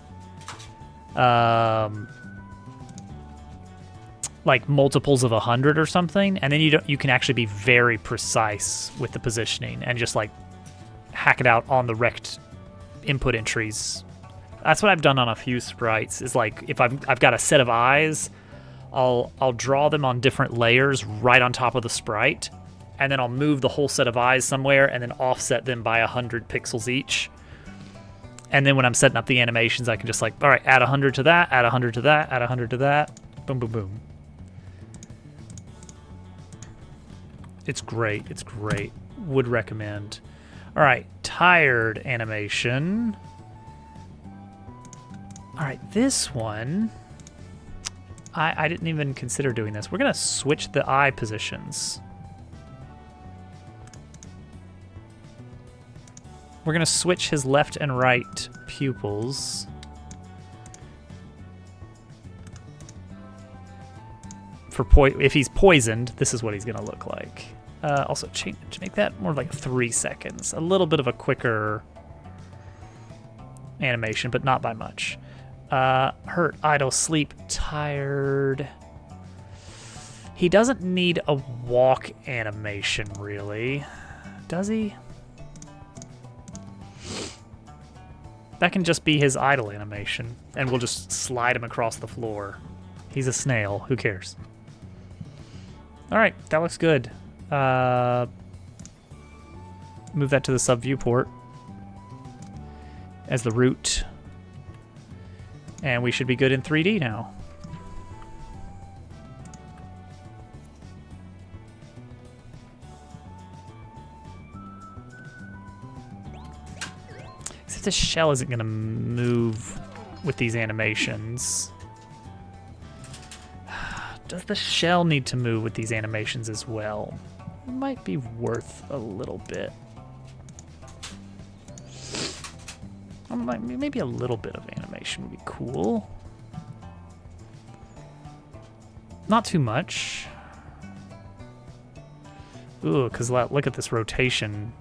like multiples of 100 or something, and then you can actually be very precise with the positioning and just like hack it out on the rect input entries. That's what I've done on a few sprites, is like if I've got a set of eyes, I'll draw them on different layers right on top of the sprite, and then I'll move the whole set of eyes somewhere and then offset them by 100 pixels each. And then when I'm setting up the animations, I can just like, all right, add 100 to that, add 100 to that, add 100 to that. Boom, boom, boom. It's great. It's great. Would recommend. All right, tired animation. All right, this one, I didn't even consider doing this. We're gonna switch the eye positions. We're gonna switch his left and right pupils. For if he's poisoned, this is what he's gonna look like. Also, to make that more like 3 seconds. A little bit of a quicker animation, but not by much. Hurt, idle, sleep, tired. He doesn't need a walk animation, really. Does he? That can just be his idle animation, and we'll just slide him across the floor. He's a snail. Who cares? All right, that looks good. Move that to the sub viewport as the root. And we should be good in 3D now. Except the shell isn't going to move with these animations. Does the shell need to move with these animations as well? It might be worth a little bit. Maybe a little bit of animation would be cool. Not too much. Ooh, because look at this rotation.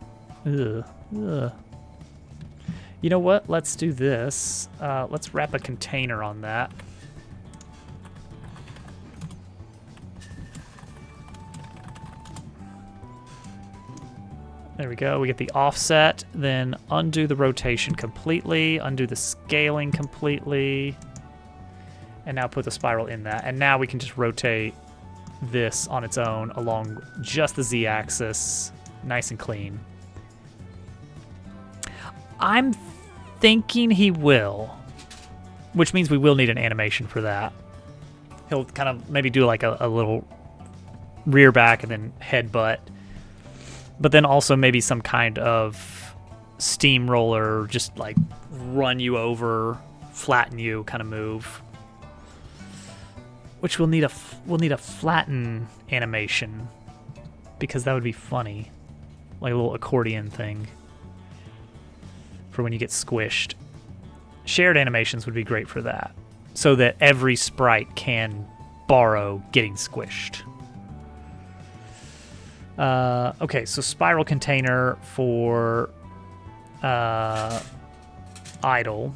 Ugh. Ugh. You know what? Let's do this. Let's wrap a container on that. There we go. We get the offset, then undo the rotation completely, undo the scaling completely, and now put the spiral in that. And now we can just rotate this on its own along just the Z-axis, nice and clean. I'm thinking he will, which means we will need an animation for that. He'll kind of maybe do like a little rear back and then headbutt. But then also maybe some kind of steamroller, just like run you over, flatten you kind of move. Which we'll need a flatten animation, because that would be funny, like a little accordion thing for when you get squished. Shared animations would be great for that, so that every sprite can borrow getting squished. Okay, so spiral container for idle.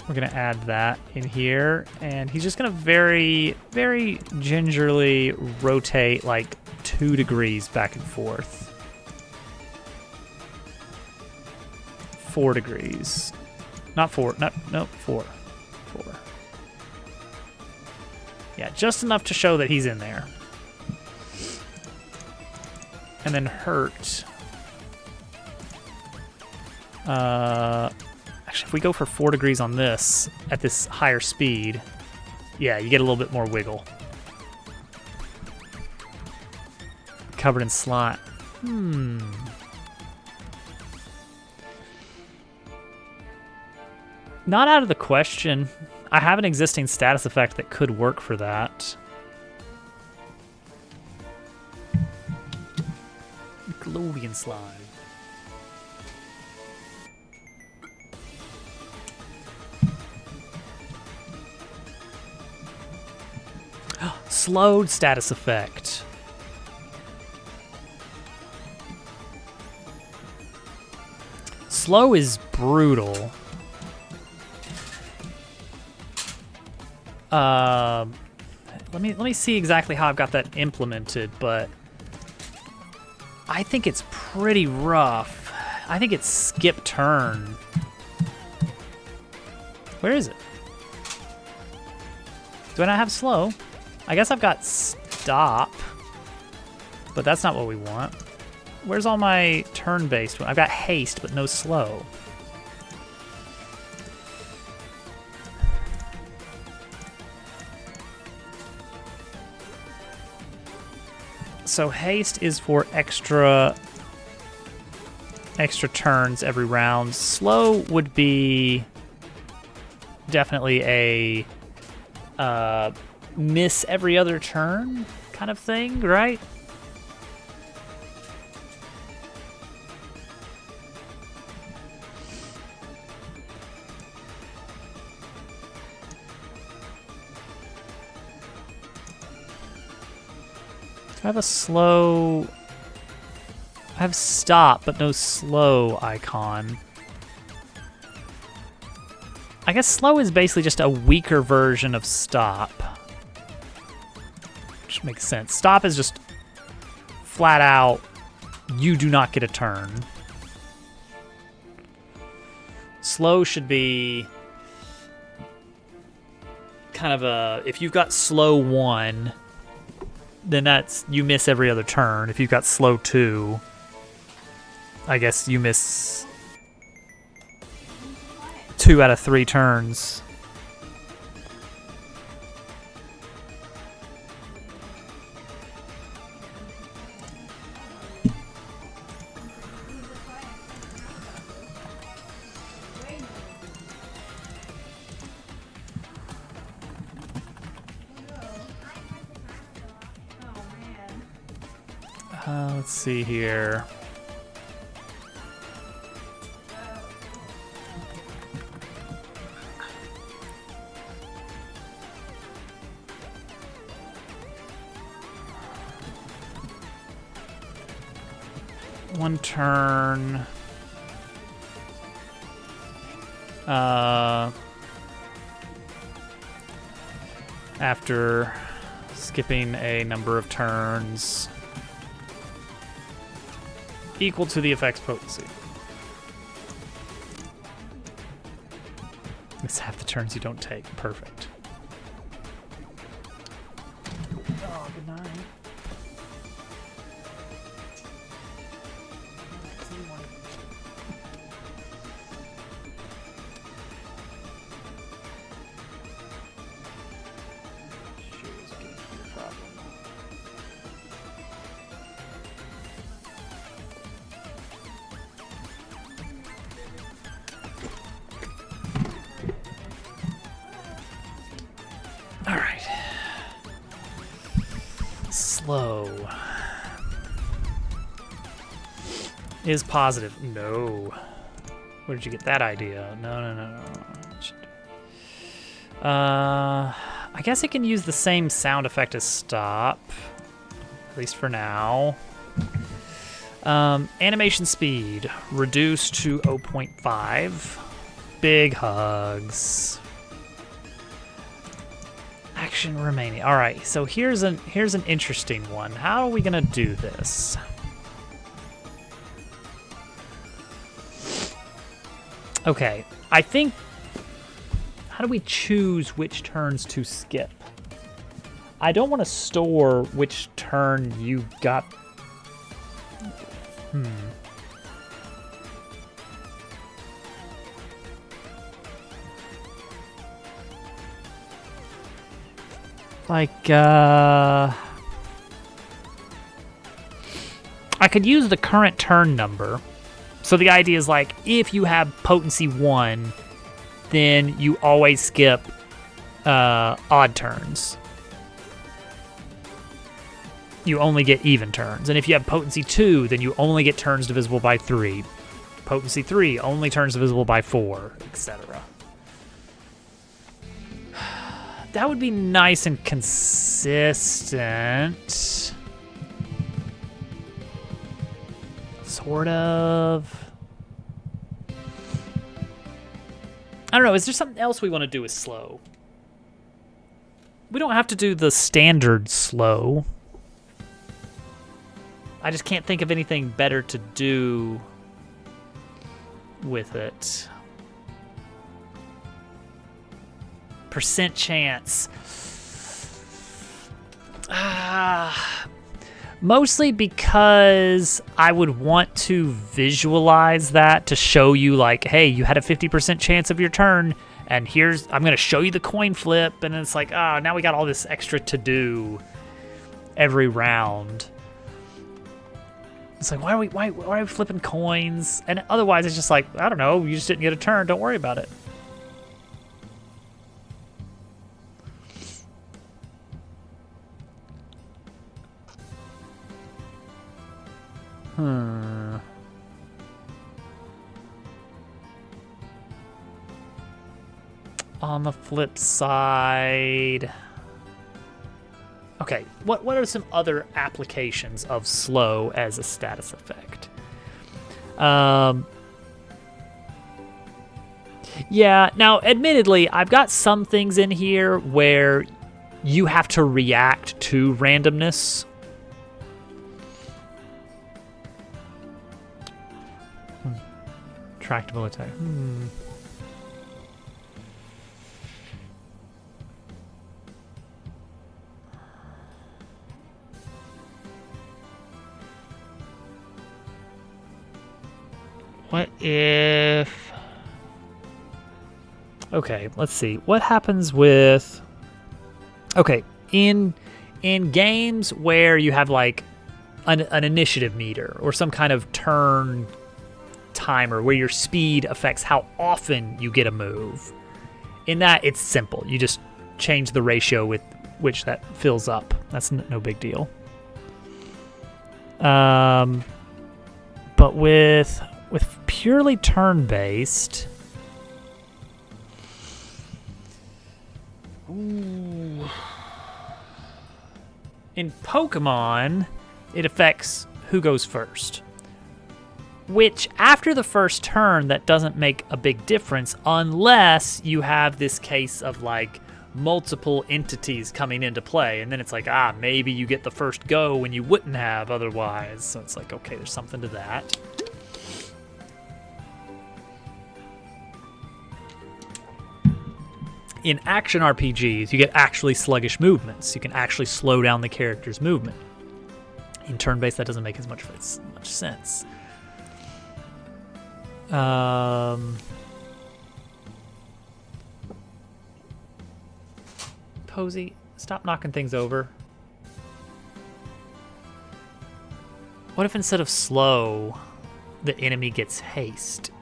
We're gonna add that in here, and he's just gonna very, very gingerly rotate like 2 degrees back and forth. 4 degrees. Not 4, no, 4. 4. Yeah, just enough to show that he's in there. And then hurt. Actually, if we go for 4 degrees on this, at this higher speed, yeah, you get a little bit more wiggle. Covered in slot. Not out of the question. I have an existing status effect that could work for that. Nickelodeon slide. Slowed status effect. Slow is brutal. Let me see exactly how I've got that implemented, but I think it's pretty rough. I think it's skip turn. Where is it? Do I not have slow? I guess I've got stop, but that's not what we want. Where's all my turn-based? I've got haste, but no slow. So haste is for extra turns every round. Slow would be definitely a miss every other turn kind of thing, right? Do I have a slow... I have stop, but no slow icon. I guess slow is basically just a weaker version of stop. Which makes sense. Stop is just flat out, you do not get a turn. Slow should be kind of a, if you've got slow 1, then that's, you miss every other turn. If you've got slow 2, I guess you miss 2 out of 3 turns. Let's see here. One turn. After skipping a number of turns equal to the effect's potency. It's half the turns you don't take. Perfect. Oh, good night. Slow is positive. No. Where did you get that idea? No. I guess it can use the same sound effect as stop, at least for now. Animation speed reduced to 0.5. Big hugs. Action remaining. All right, so here's an interesting one. How are we gonna do this? Okay, I think. How do we choose which turns to skip? I don't want to store which turn you got. Like, I could use the current turn number. So the idea is like, if you have potency 1, then you always skip odd turns. You only get even turns. And if you have potency 2, then you only get turns divisible by 3. Potency 3, only turns divisible by 4, etc. That would be nice and consistent. Sort of. I don't know, is there something else we want to do with slow? We don't have to do the standard slow. I just can't think of anything better to do with it. Percent chance. Mostly because I would want to visualize that to show you, like, hey, you had a 50% chance of your turn, and I'm going to show you the coin flip, and it's like, now we got all this extra to do every round. It's like, why are we flipping coins? And otherwise, it's just like, I don't know, you just didn't get a turn, don't worry about it. On the flip side... Okay, what are some other applications of slow as a status effect? Yeah, now, admittedly, I've got some things in here where you have to react to randomness. Tractable attack. What if... Okay, let's see. What happens with... Okay, in games where you have like an initiative meter or some kind of turn timer where your speed affects how often you get a move, in that it's simple. You just change the ratio with which that fills up. That's no big deal. But with purely turn-based... Ooh. In Pokemon, it affects who goes first. Which, after the first turn, that doesn't make a big difference unless you have this case of, like, multiple entities coming into play. And then it's like, maybe you get the first go when you wouldn't have otherwise. So it's like, okay, there's something to that. In action RPGs, you get actually sluggish movements. You can actually slow down the character's movement. In turn-based, that doesn't make as much sense. Posey, stop knocking things over. What if instead of slow, the enemy gets haste?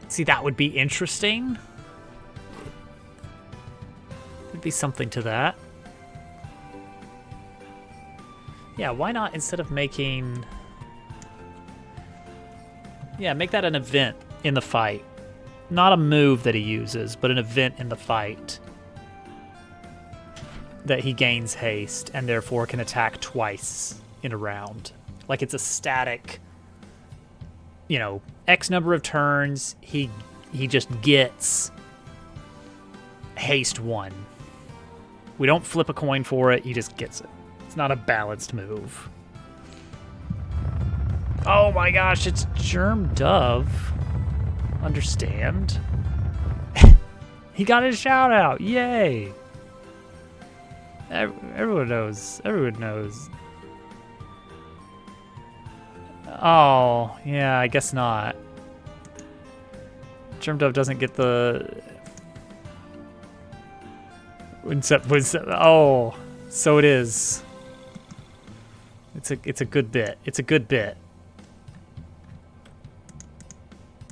See, that would be interesting. There'd be something to that. Yeah, why not, instead of making... Yeah, make that an event in the fight. Not a move that he uses, but an event in the fight. That he gains haste, and therefore can attack twice in a round. Like it's a static... You know, X number of turns, he just gets haste 1. We don't flip a coin for it, he just gets it. It's not a balanced move. Oh my gosh, it's Germ Dove. Understand. He got his shout out, yay! Everyone knows. Oh, yeah, I guess not. Germ Dove doesn't get the... Oh, so it is. It's a good bit. It's a good bit.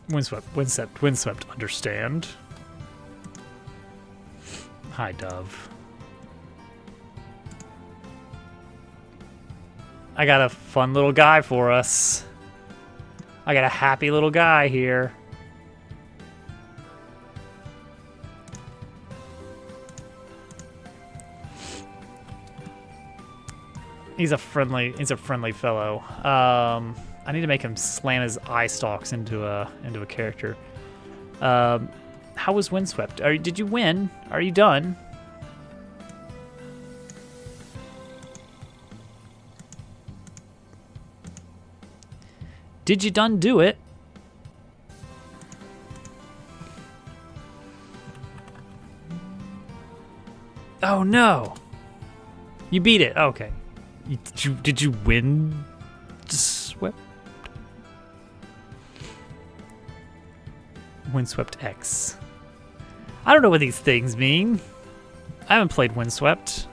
Windswept, understand. Hi, Dove. I got a fun little guy for us. I got a happy little guy here. He's a friendly fellow. I need to make him slam his eye stalks into a character. How was Windswept? Did you win? Are you done? Did you done do it? Oh no! You beat it. Okay. Did you win? Swept. Windswept X. I don't know what these things mean. I haven't played Windswept.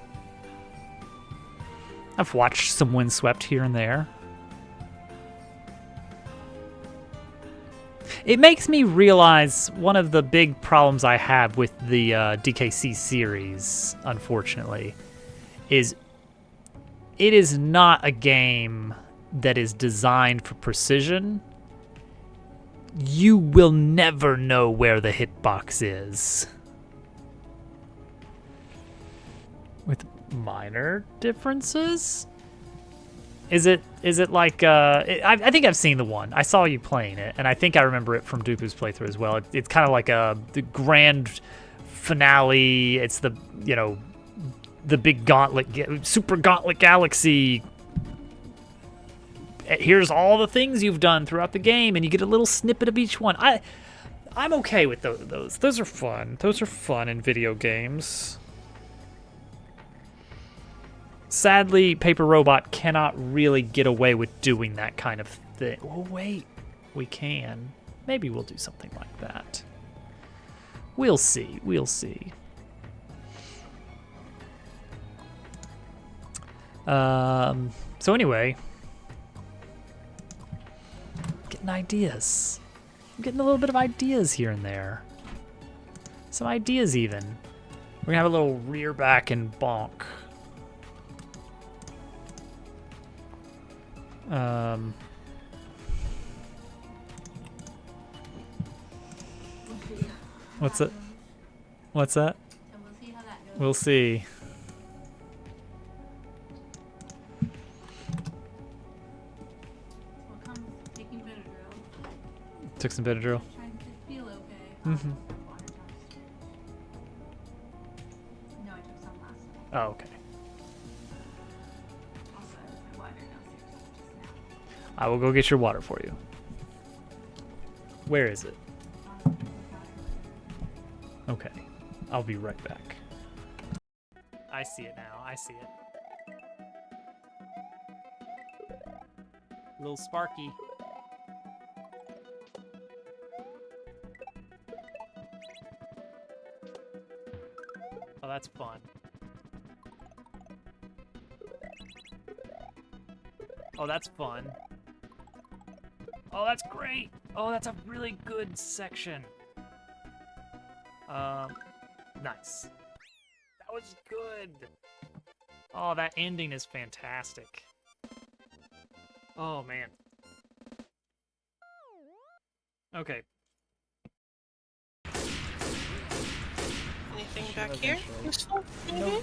I've watched some Windswept here and there. It makes me realize one of the big problems I have with the DKC series, unfortunately, is it is not a game that is designed for precision. You will never know where the hitbox is. With minor differences? Is it like, I think I've seen the one. I saw you playing it, and I think I remember it from Dooku's playthrough as well. It's kind of like the grand finale. It's the, you know, the big gauntlet, super gauntlet galaxy. Here's all the things you've done throughout the game, and you get a little snippet of each one. I'm okay with those. Those are fun. Those are fun in video games. Sadly, Paper Robot cannot really get away with doing that kind of thing. Oh, wait. We can. Maybe we'll do something like that. We'll see. We'll see. So anyway, getting ideas. I'm getting a little bit of ideas here and there. Some ideas even. We're gonna have a little rear back and bonk. What's it? What's that? And we'll see how that goes. We'll see. What comes taking Benadryl? Took some Benadryl. Trying to feel okay. Mhm. Water test. No, I took some last night. Oh, okay. Also, I was my water downstairs just now. I will go get your water for you. Where is it? Okay. I'll be right back. I see it now. I see it. Little Sparky. Oh, that's fun. Oh, that's fun. Oh, that's great. Oh, that's a really good section. Nice. That was good. Oh, that ending is fantastic. Oh, man. Okay. Anything back here? Useful?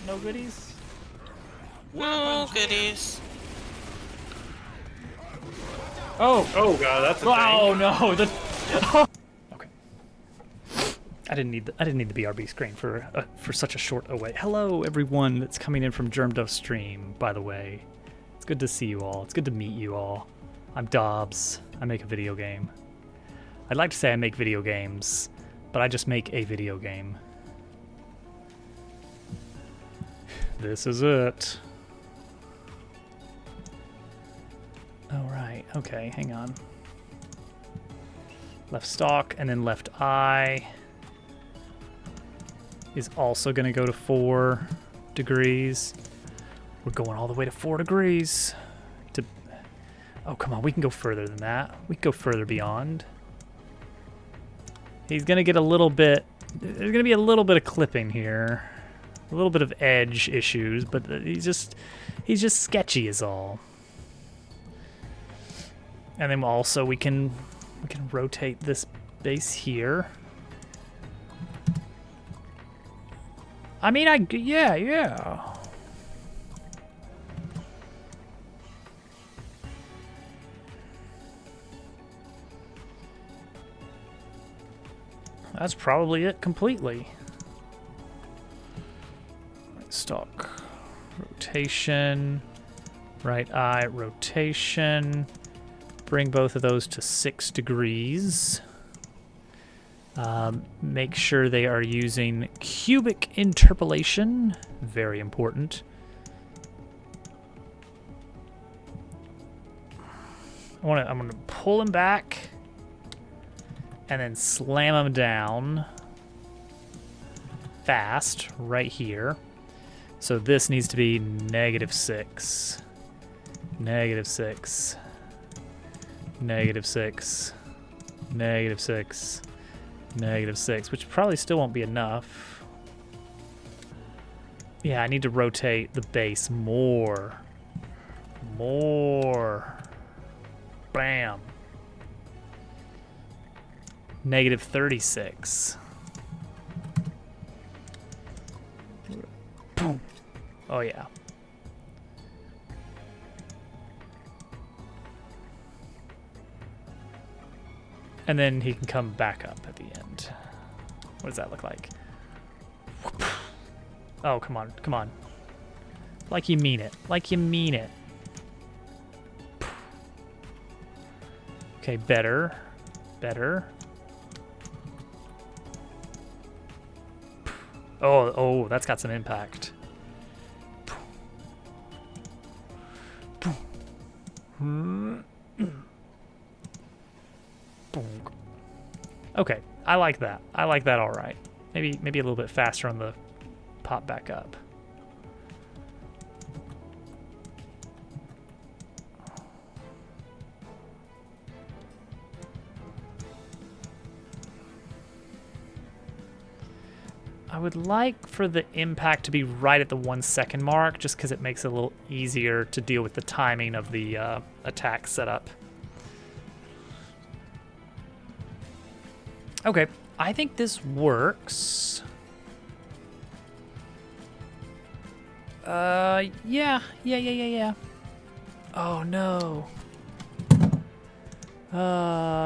No goodies? No goodies. Oh! Oh god, that's a thing. Oh no! Okay. I didn't need the BRB screen for such a short away. Hello, everyone that's coming in from Germdo stream. By the way, it's good to see you all. It's good to meet you all. I'm Dobbs. I make a video game. I'd like to say I make video games, but I just make a video game. This is it. Oh, right. Okay, hang on. Left stalk and then left eye is also going to go to 4 degrees. We're going all the way to 4 degrees. Oh, come on. We can go further than that. We can go further beyond. He's going to get a little bit... There's going to be a little bit of clipping here. A little bit of edge issues, but he's just sketchy is all. And then also we can rotate this base here. I mean, yeah. That's probably it completely. Right stalk, rotation, right eye, rotation. Bring both of those to 6 degrees. Make sure they are using cubic interpolation. Very important. I'm gonna pull him back and then slam him down fast right here. So this needs to be -6. -6. -6. -6. -6, which probably still won't be enough. Yeah, I need to rotate the base more. More. Bam. -36. Boom. Oh, yeah. And then he can come back up at the end. What does that look like? Oh, come on, come on. Like you mean it. Like you mean it. Okay, better. Better. Oh, that's got some impact. Okay, I like that. I like that all right. Maybe a little bit faster on the pop back up. I would like for the impact to be right at the 1 second mark, just because it makes it a little easier to deal with the timing of the attack setup. Okay, I think this works. Yeah. Oh no.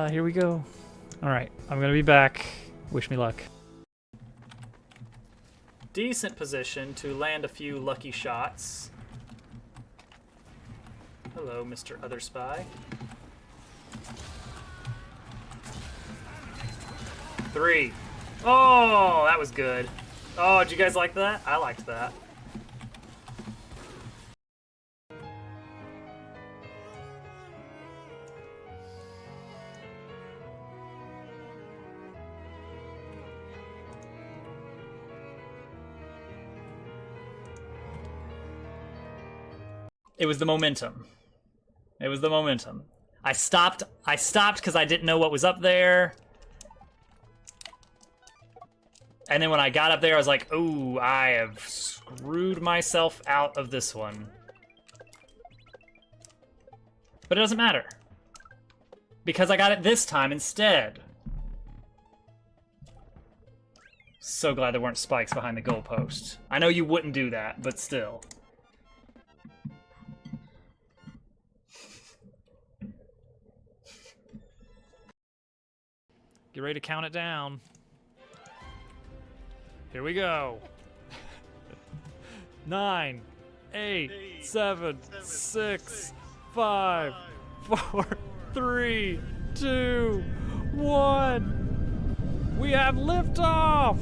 Here we go. All right, I'm gonna be back. Wish me luck. Decent position to land a few lucky shots. Hello, Mr. Other Spy. 3. Oh, that was good. Oh, did you guys like that? I liked that. It was the momentum. It was the momentum. I stopped because I didn't know what was up there. And then when I got up there, I was like, ooh, I have screwed myself out of this one. But it doesn't matter. Because I got it this time instead. So glad there weren't spikes behind the goalpost. I know you wouldn't do that, but still. Get ready to count it down. Here we go. 9, 8, 7, 6, 5, 4, 3, 2, 1. We have liftoff.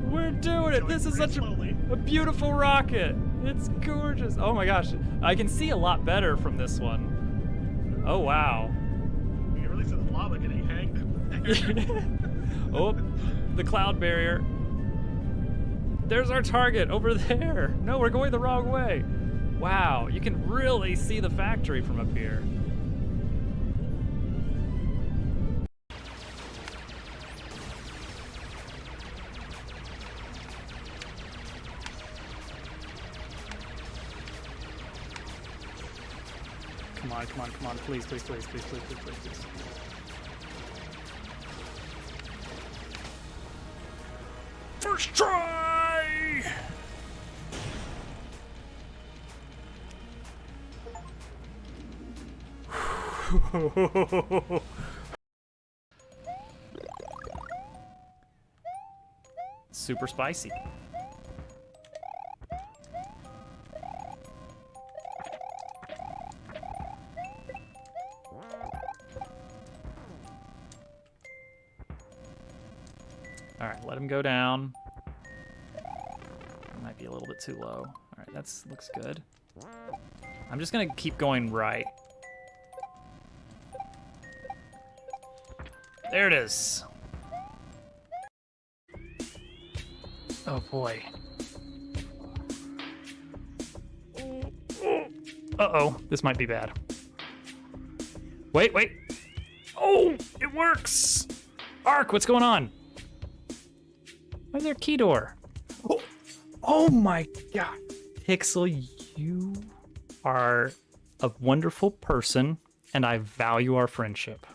We're doing it. This is such a beautiful rocket. It's gorgeous. Oh my gosh. I can see a lot better from this one. Oh, wow. You really said lava getting hanged. Oh, the cloud barrier. There's our target over there. No, we're going the wrong way. Wow, you can really see the factory from up here. Come on, please. First try! Super spicy. All right, let him go down. Might be a little bit too low. All right, that's looks good. I'm just gonna keep going right. There it is. Oh boy. Uh-oh, this might be bad. Wait, wait. Oh, it works. Ark, what's going on? Why is there a key door? Oh my god. Pixel, you are a wonderful person, and I value our friendship.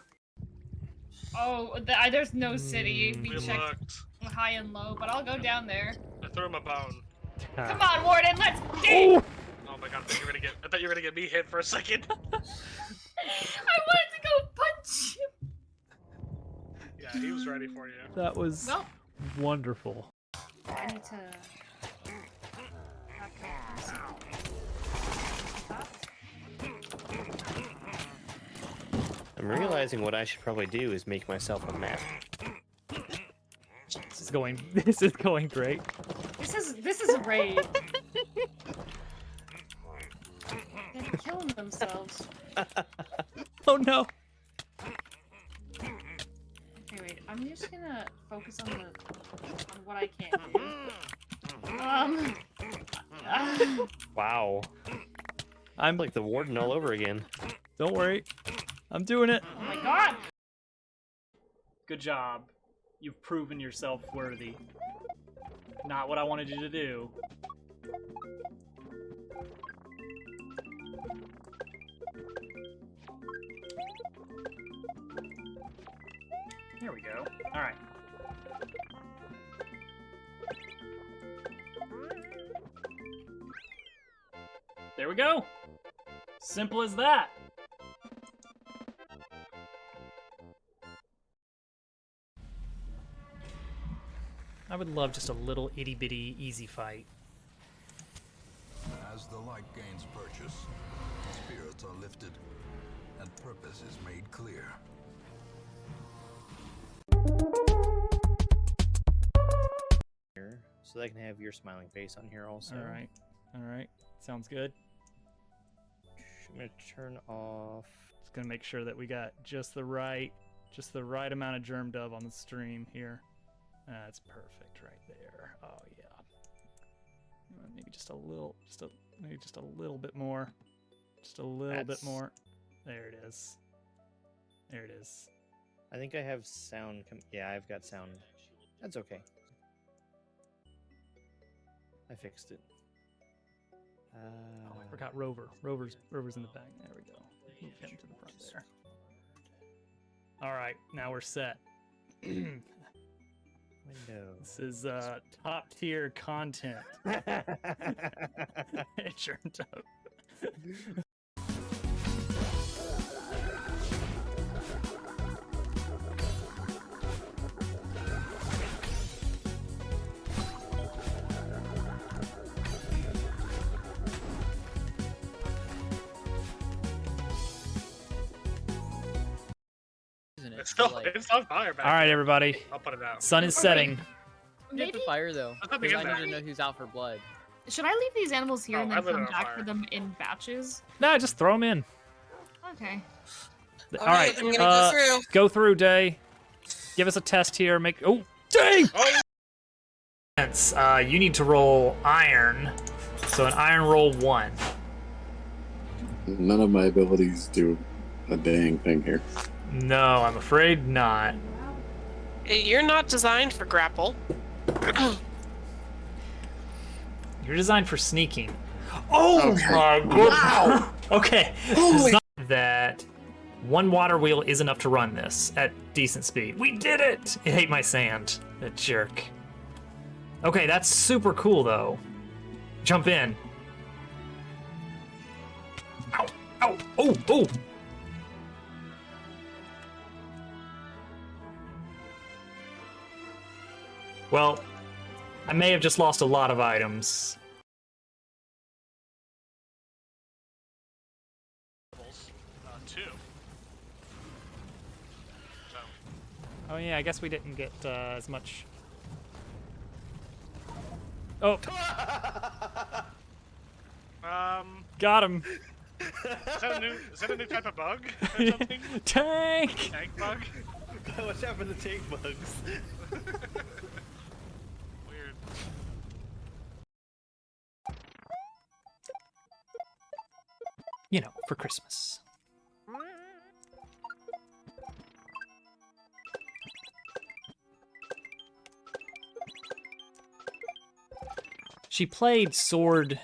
Oh, there's no city. We We checked looked. high and low, but I'll go down there. I threw him a bone. Come on, Warden, let's Oh! Oh my god, I thought you were gonna get me hit for a second. I wanted to go punch him. Yeah, he was ready for you. That was Well, wonderful. I need to. I'm realizing what I should probably do is make myself a map. This is going great. This is a raid. They're killing themselves. Oh no. Okay, wait. I'm just gonna focus on what I can do. Wow. I'm like the warden all over again. Don't worry. I'm doing it. Oh my god! Good job. You've proven yourself worthy. Not what I wanted you to do. There we go. All right. There we go. Simple as that. I would love just a little itty-bitty easy fight. As the light gains purchase, spirits are lifted, and purpose is made clear. Here, so I can have your smiling face on here also. All right. Sounds good. I'm gonna turn off. Just gonna make sure that we got just the right amount of germ dove on the stream here. That's perfect right there. Oh yeah. Maybe just a little, maybe just a little bit more. Just a little bit more. There it is. There it is. I think I have sound. Yeah, I've got sound. That's okay. I fixed it. Oh, I forgot Rover. Rover's in the back. There we go. Move him to the front there. All right, now we're set. Window. This is top tier content. It turned out. It's on fire back All right, there. everybody. I'll put it out. Sun is setting. Maybe. Get the fire though, Let's not because I begin need to that. know who's out for blood. Should I leave these animals here Oh, and I then lit it come on back fire. for them in batches? Nah, just throw them in. Okay. All right, I'm gonna go through. go through, Day. Give us a test here. Make. Oh, dang! Oh, You need to roll iron. So an iron roll 1. None of my abilities do a dang thing here. No, I'm afraid not. You're not designed for grapple. You're designed for sneaking. Oh my goodness! Wow. Okay. It's not that 1 water wheel is enough to run this at decent speed. We did it! I hate my sand. That jerk. Okay, that's super cool though. Jump in. Ow! Ow! Oh! Oh! Well, I may have just lost a lot of items. two. So, Oh yeah, I guess we didn't get as much Oh, got him. Is that a new type of bug or something? Tank! Tank bug? What's happened to tank bugs? Weird. You know, for Christmas. She played Sword,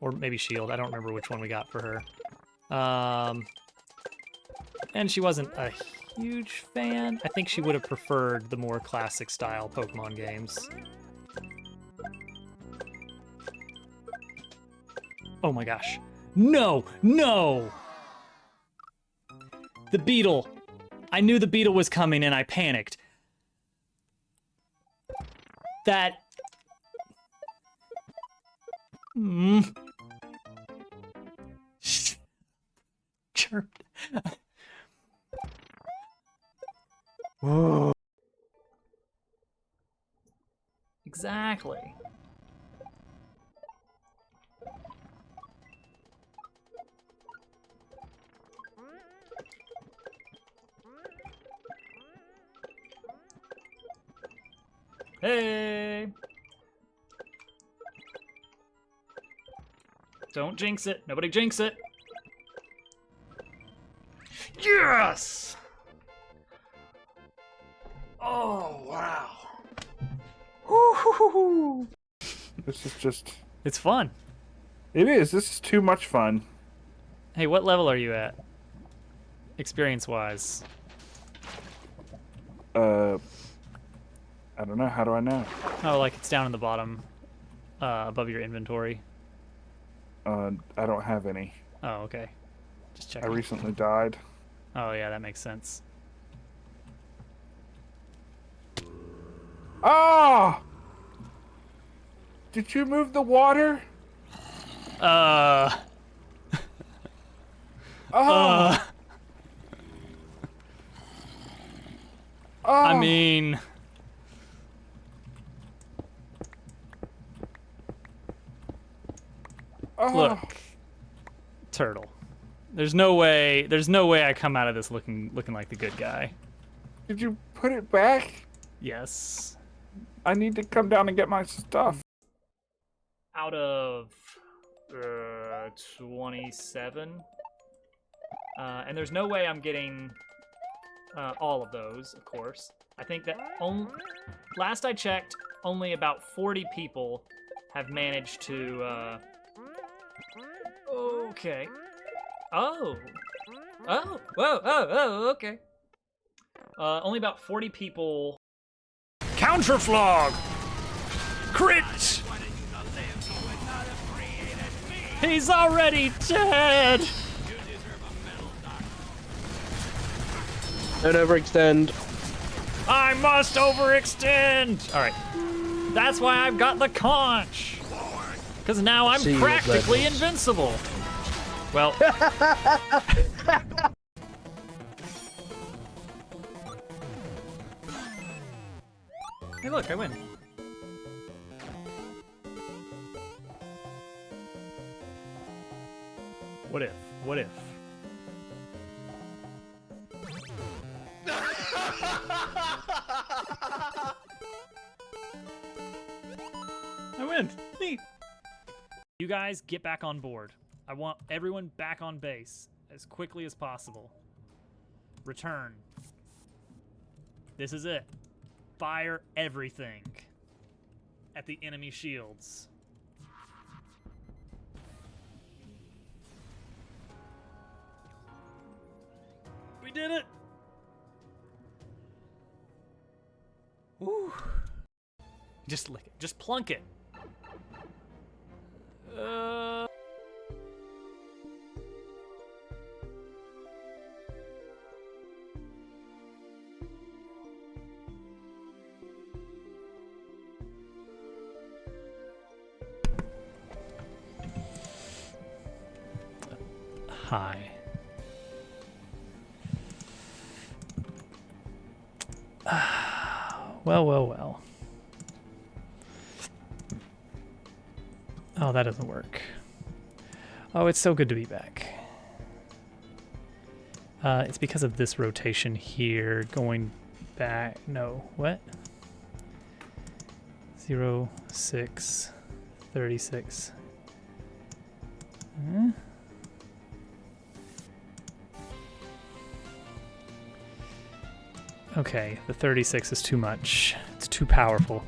or maybe Shield. I don't remember which one we got for her. And she wasn't a huge fan. I think she would have preferred the more classic style Pokemon games. Oh my gosh. No! No! The beetle! I knew the beetle was coming and I panicked. That... Chirped. Whoa. Exactly. Hey! Don't jinx it. Nobody jinx it. Yes! Oh, wow. Woo-hoo-hoo-hoo. This is just... It's fun. It is. This is too much fun. Hey, what level are you at? Experience-wise. I don't know. How do I know? Oh, like it's down in the bottom, above your inventory. I don't have any. Oh, okay. Just I checking. recently died. Oh, yeah, that makes sense. Ah! Did you move the water? Oh. I mean... Look, Turtle. There's no way I come out of this looking like the good guy. Did you put it back? Yes. I need to come down and get my stuff. Out of 27. And there's no way I'm getting all of those, of course. I think that last I checked, only about 40 people have managed to okay. Oh. Oh. Whoa. Oh, okay. Only about 40 people. Counterflog! Crit! He's already dead! Don't overextend. I must overextend! Alright. That's why I've got the conch! Because now I'm practically invincible. Well. Hey, look, I win. What if? What if? I win. Neat. You guys get back on board. I want everyone back on base as quickly as possible. Return. This is it. Fire everything at the enemy shields. We did it! Woo. Just lick it. Just plunk it. Hi. Well, well, well. Oh, that doesn't work. Oh, it's so good to be back. It's because of this rotation here, going back. No, what? 0, 6, 36. Hmm? Okay, the 36 is too much. It's too powerful.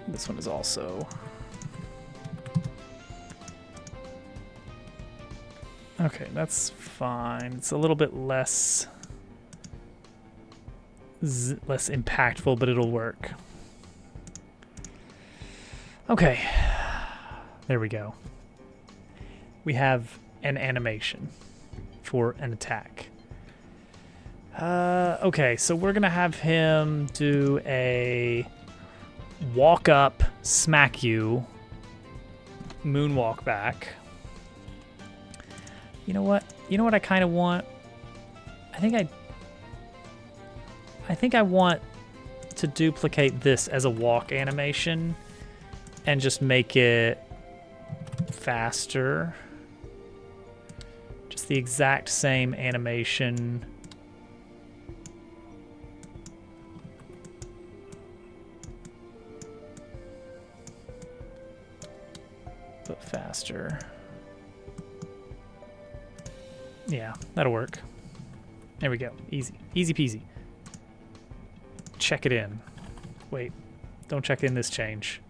This one is also... Okay, that's fine. It's a little bit less impactful, but it'll work. Okay. There we go. We have an animation for an attack. Okay, so we're gonna have him do a walk up, smack you, moonwalk back. You know what? You know what I kind of want? I think I want to duplicate this as a walk animation and just make it faster. Just the exact same animation. But faster. Yeah, that'll work. There we go. Easy. Easy peasy. Check it in. Wait. Don't check in this change.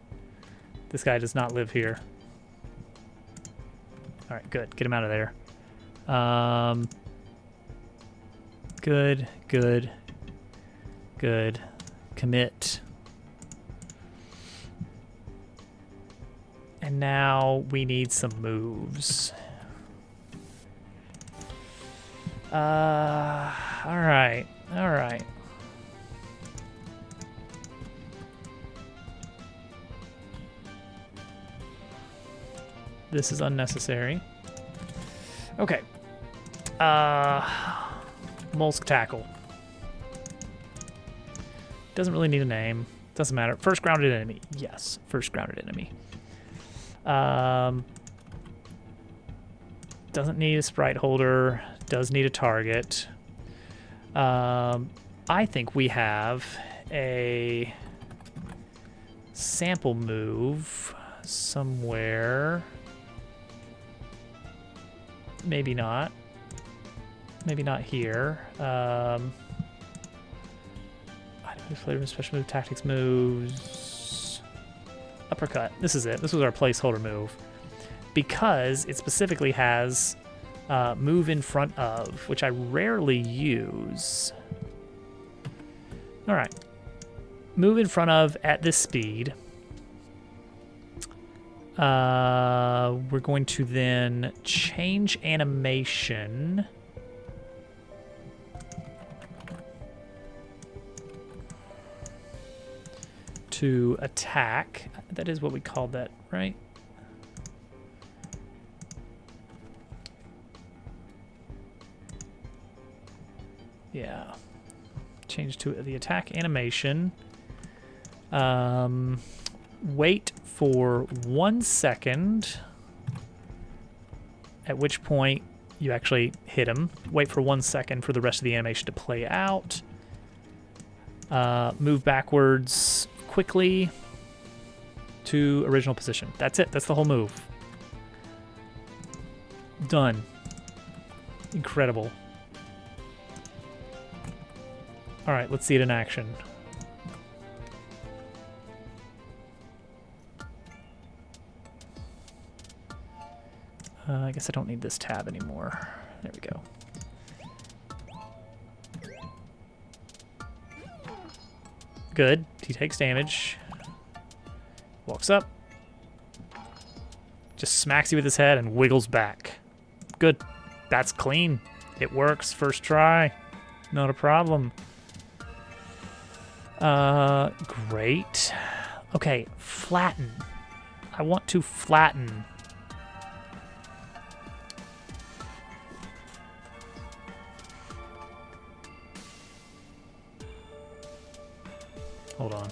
This guy does not live here. Alright, good. Get him out of there. Good, good, good. Commit. And now we need some moves. Alright, alright. This is unnecessary. Okay. Molsk Tackle. Doesn't really need a name. Doesn't matter. First grounded enemy. Yes, first grounded enemy. Doesn't need a sprite holder. Does need a target. I think we have a sample move somewhere. Maybe not. Maybe not here. Flavor, special move, tactics moves. Uppercut. This is it. This was our placeholder move. Because it specifically has move in front of, which I rarely use. Alright. Move in front of at this speed. We're going to then change animation. To attack. That is what we called that, right? Yeah. Change to the attack animation. Wait for 1 second, at which point you actually hit him. Wait for 1 second for the rest of the animation to play out. Move backwards quickly to original position. That's it. That's the whole move. Done. Incredible. All right, let's see it in action. I guess I don't need this tab anymore. There we go. Good. He takes damage. Walks up. Just smacks you with his head and wiggles back. Good. That's clean. It works. First try. Not a problem. Great. Okay, flatten. I want to flatten. Hold on.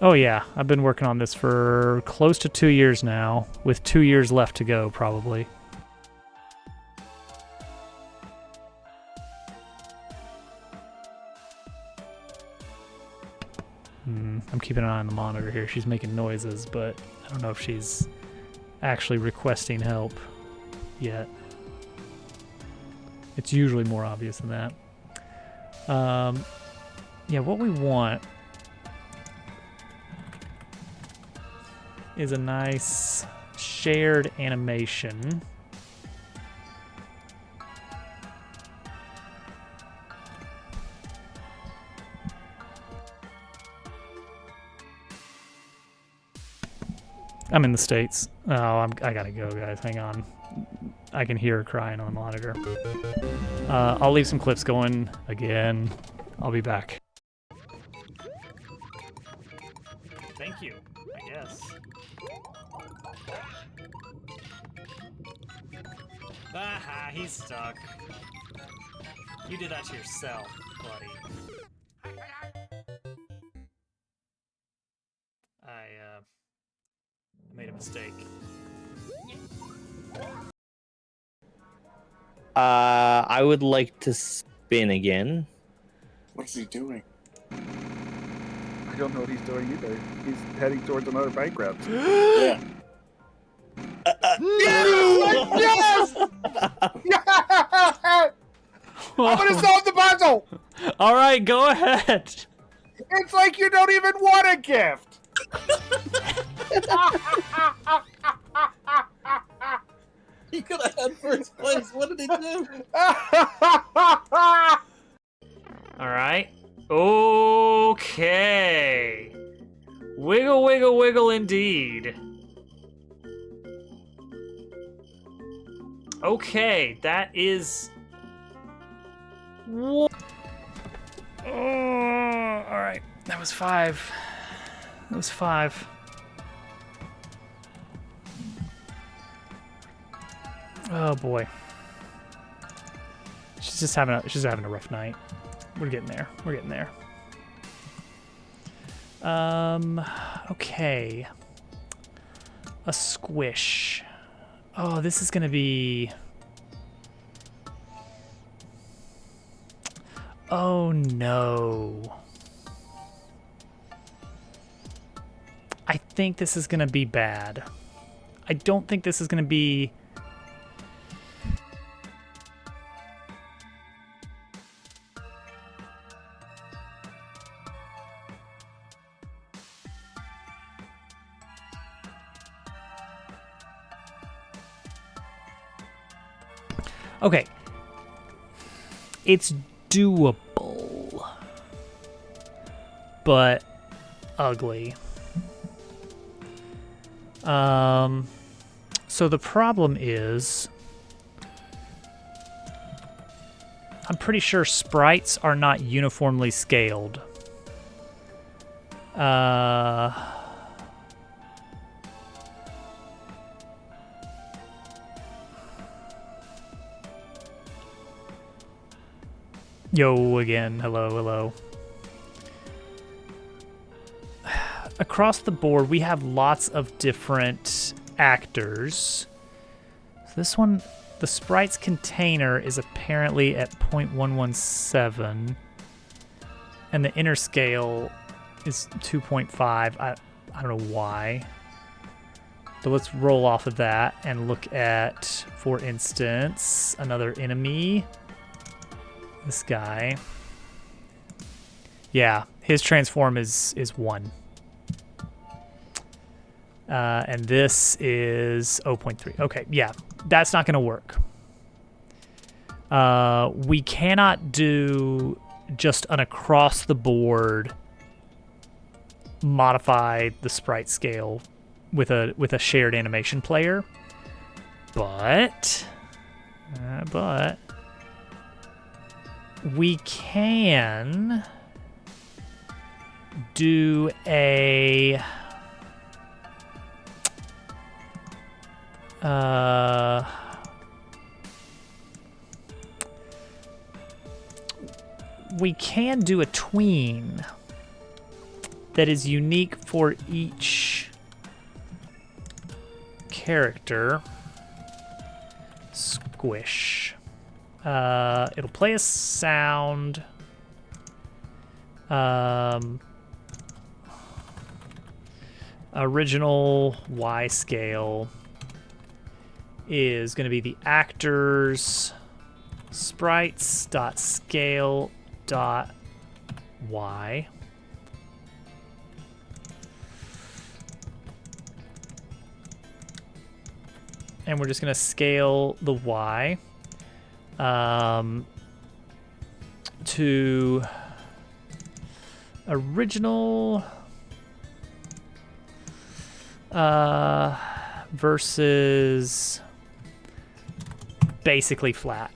Oh yeah, I've been working on this for close to 2 years now, with 2 years left to go, probably. I'm keeping an eye on the monitor here. She's making noises, but I don't know if she's actually requesting help yet. It's usually more obvious than that. Yeah, what we want is a nice shared animation. I'm in the States. Oh, I gotta go, guys. Hang on. I can hear her crying on the monitor. I'll leave some clips going again. I'll be back. Thank you, I guess. Aha, he's stuck. You did that to yourself, buddy. I made a mistake. I would like to spin again. What is he doing? I don't know what he's doing either. He's heading towards another bankrupt. Yeah. Yes! Yes! I'm gonna solve the puzzle! Alright, go ahead! It's like you don't even want a gift! He could have had first place. What did he do? Alright. Okay. Wiggle, wiggle, wiggle indeed. Okay, that is... Alright, that was 5. That was 5. Oh boy. She's just having a rough night. We're getting there. We're getting there. Okay. A squish. Oh, this is gonna be... Oh no. I think this is gonna be bad. I don't think this is gonna be... Okay. It's doable. But ugly. So the problem is I'm pretty sure sprites are not uniformly scaled. Yo, again. Hello, hello. Across the board, we have lots of different actors. So this one, the sprites container is apparently at 0.117. And the inner scale is 2.5. I don't know why. But let's roll off of that and look at, for instance, another enemy. This guy. Yeah, his transform is 1. And this is 0.3. Okay, yeah, that's not going to work. We cannot do just an across-the-board modify the sprite scale with a shared animation player, but we can do a We can do a tween that is unique for each character. Squish. It'll play a sound. Original Y scale is going to be the actors sprites.scale.y. And we're just going to scale the Y to original versus basically flat.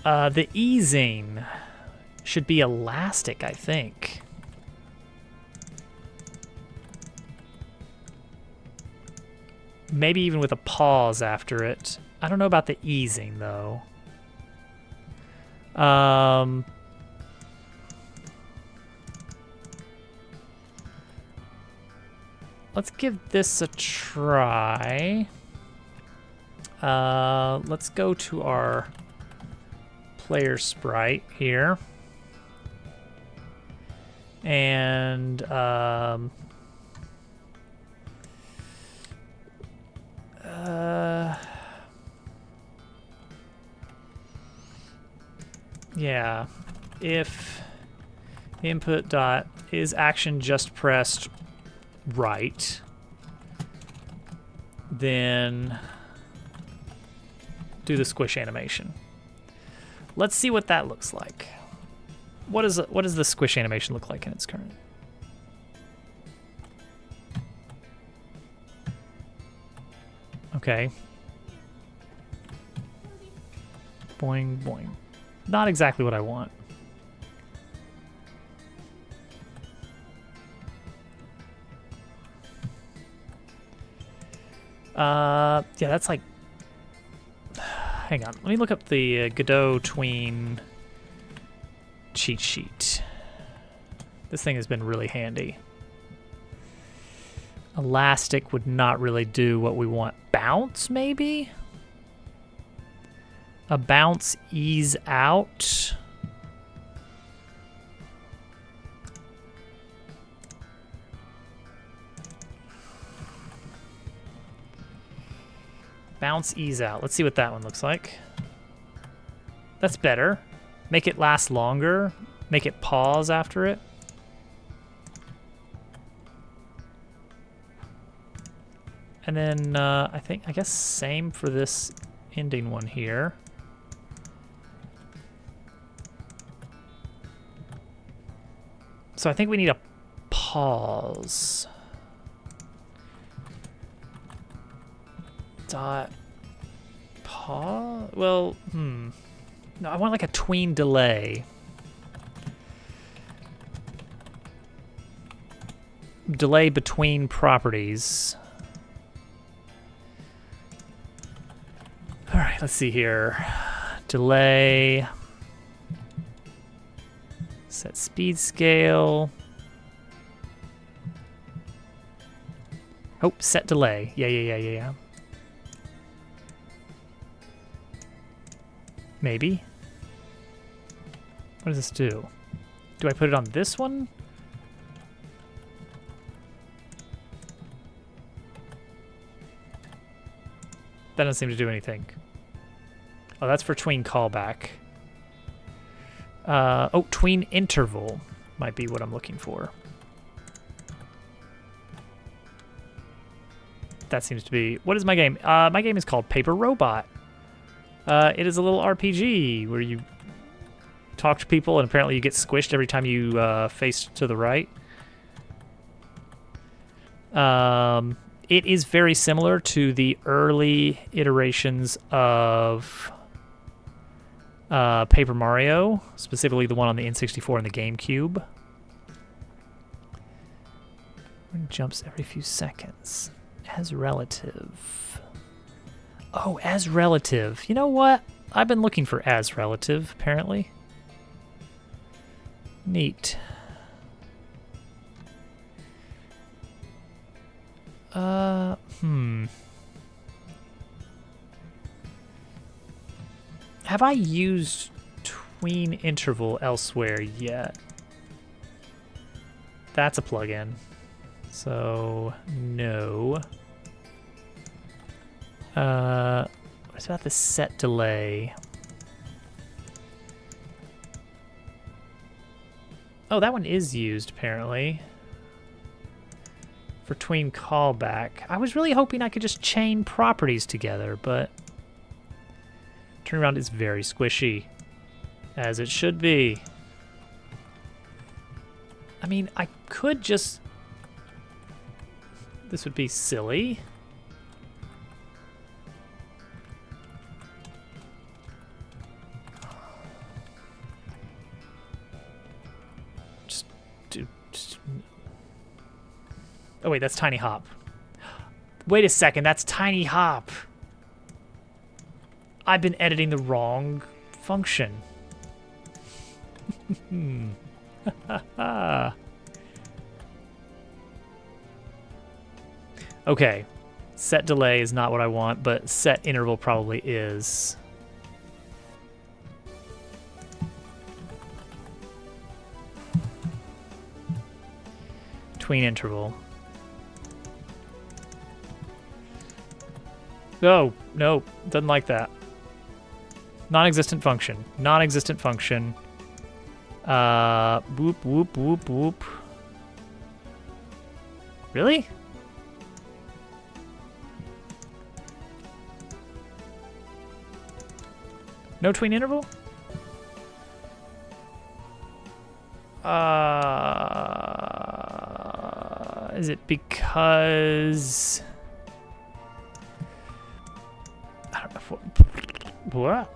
The easing should be elastic, I think. Maybe even with a pause after it. I don't know about the easing, though. Let's give this a try. Let's go to our player sprite here. And yeah, if input dot is action just pressed right, then do the squish animation. Let's see what that looks like. What does the squish animation look like in its current? Okay. Boing, boing. Not exactly what I want. Yeah, that's like... Hang on, let me look up the Godot Tween cheat sheet. This thing has been really handy. Elastic would not really do what we want. Bounce, maybe? A bounce ease out. Bounce ease out. Let's see what that one looks like. That's better. Make it last longer. Make it pause after it. And then I guess same for this ending one here. So I think we need a pause. Dot pause? Well, no, I want like a tween delay. Delay between properties. All right, let's see here. Delay. Set speed scale. Oh, set delay. Yeah. Maybe. What does this do? Do I put it on this one? That doesn't seem to do anything. Oh, that's for tween callback. Oh, tween interval might be what I'm looking for. That seems to be... What is my game? My game is called Paper Robot. It is a little RPG where you talk to people and apparently you get squished every time you face to the right. It is very similar to the early iterations of Paper Mario, specifically the one on the N64 and the GameCube. Jumps every few seconds. As relative. Oh, as relative. You know what? I've been looking for as relative, apparently. Neat. Have I used tween interval elsewhere yet? That's a plugin. So, no. What about the set delay? Oh, that one is used, apparently. For tween callback. I was really hoping I could just chain properties together, but turnaround is very squishy, as it should be. I mean, I could just... This would be silly. Oh wait, that's Tiny Hop. Wait a second, that's Tiny Hop. I've been editing the wrong function. Okay, set delay is not what I want, but set interval probably is. Tween interval. No, no, doesn't like that. Non-existent function. Non-existent function. Whoop, whoop, whoop, whoop. Really? No tween interval? Is it because... I don't know what?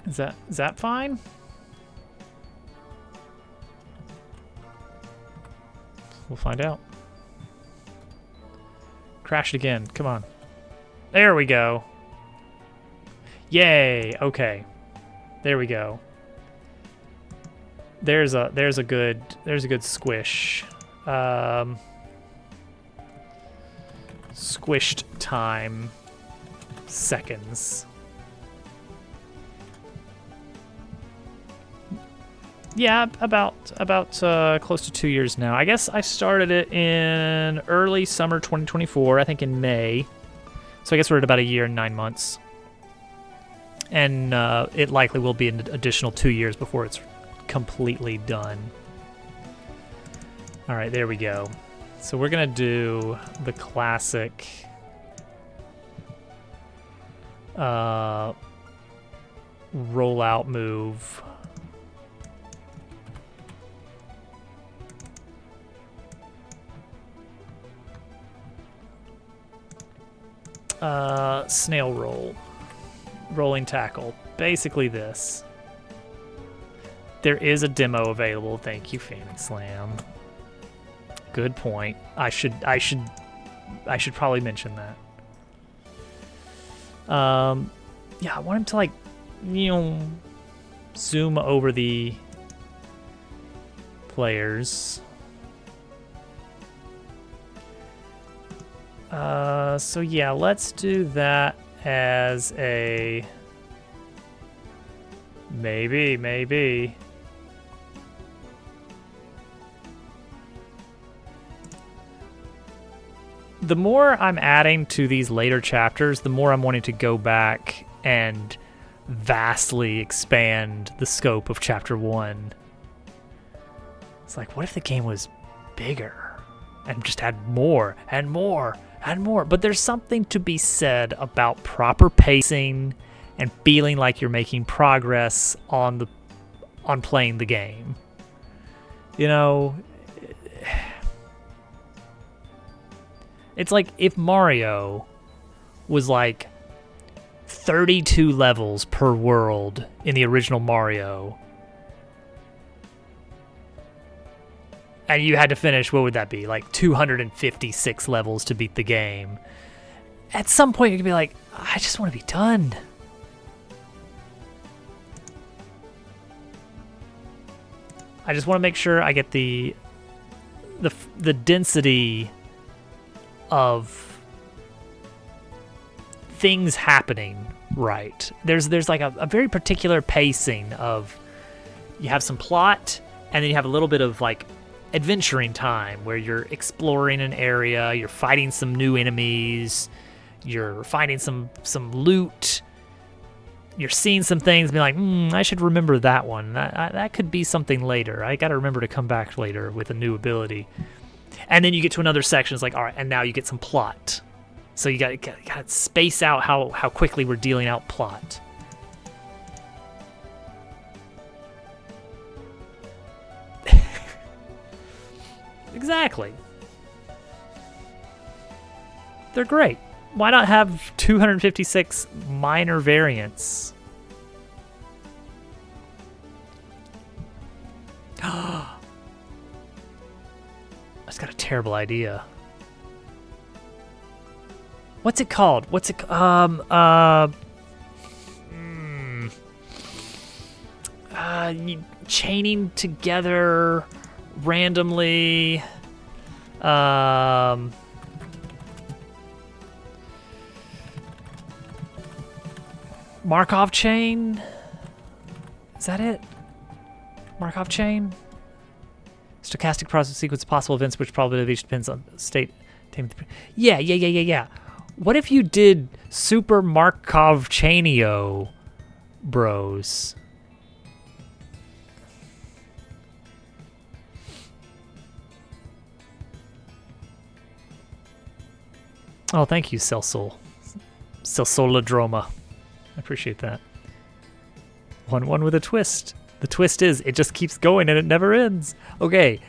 Is that fine? We'll find out. Crash it again. Come on. There we go. Yay. Okay. There we go. There's a good squish. Squished time seconds. Yeah, about close to 2 years now. I guess I started it in early summer 2024, I think in May. So I guess we're at about 1 year and 9 months. And it likely will be an additional 2 years before it's completely done. All right, there we go. So we're gonna do the classic rollout move. Snail roll. Rolling tackle. Basically this. There is a demo available. Thank you, Fan and Slam. Good point. I should probably mention that. Yeah, I want him to like, zoom over the players. So yeah, let's do that as a maybe. The more I'm adding to these later chapters, the more I'm wanting to go back and vastly expand the scope of chapter 1. It's like, what if the game was bigger and just had more and more and more? But there's something to be said about proper pacing and feeling like you're making progress on playing the game. It's like if Mario was like 32 levels per world in the original Mario, and you had to finish, what would that be? Like 256 levels to beat the game. At some point, you could be like, I just want to be done. I just want to make sure I get the density of things happening right. There's like a very particular pacing of, you have some plot, and then you have a little bit of like adventuring time where you're exploring an area, you're fighting some new enemies, you're finding some loot, you're seeing some things, being like, I should remember that one. That could be something later. I gotta remember to come back later with a new ability. And then you get to another section, it's like, all right, and now you get some plot. So you gotta space out how quickly we're dealing out plot. Exactly. They're great. Why not have 256 minor variants? I just got a terrible idea. What's it called? Chaining together randomly. Markov chain? Is that it? Markov chain? Stochastic process sequence possible events which probability of each depends on state. Yeah. What if you did Super Markov Chainio Bros? Oh, thank you, Celsol. Celsoladroma. I appreciate that. 1-1 with a twist. The twist is, it just keeps going and it never ends. Okay,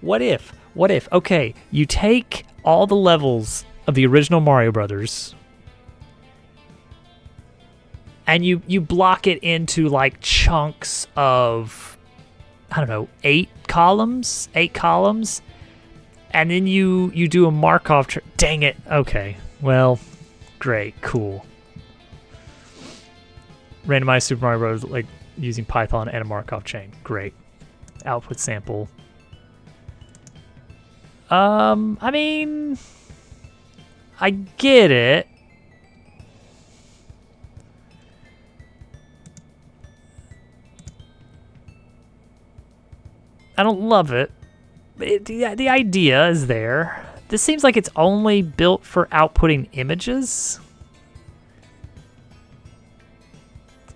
what if? Okay, you take all the levels of the original Mario Brothers and you block it into like chunks of, I don't know, 8 columns, and then you do a Markov. Dang it. Okay, well, great, cool. Randomized Super Mario Bros. Like using Python and a Markov chain. Great. Output sample. I mean, I get it. I don't love it. But the idea is there. This seems like it's only built for outputting images.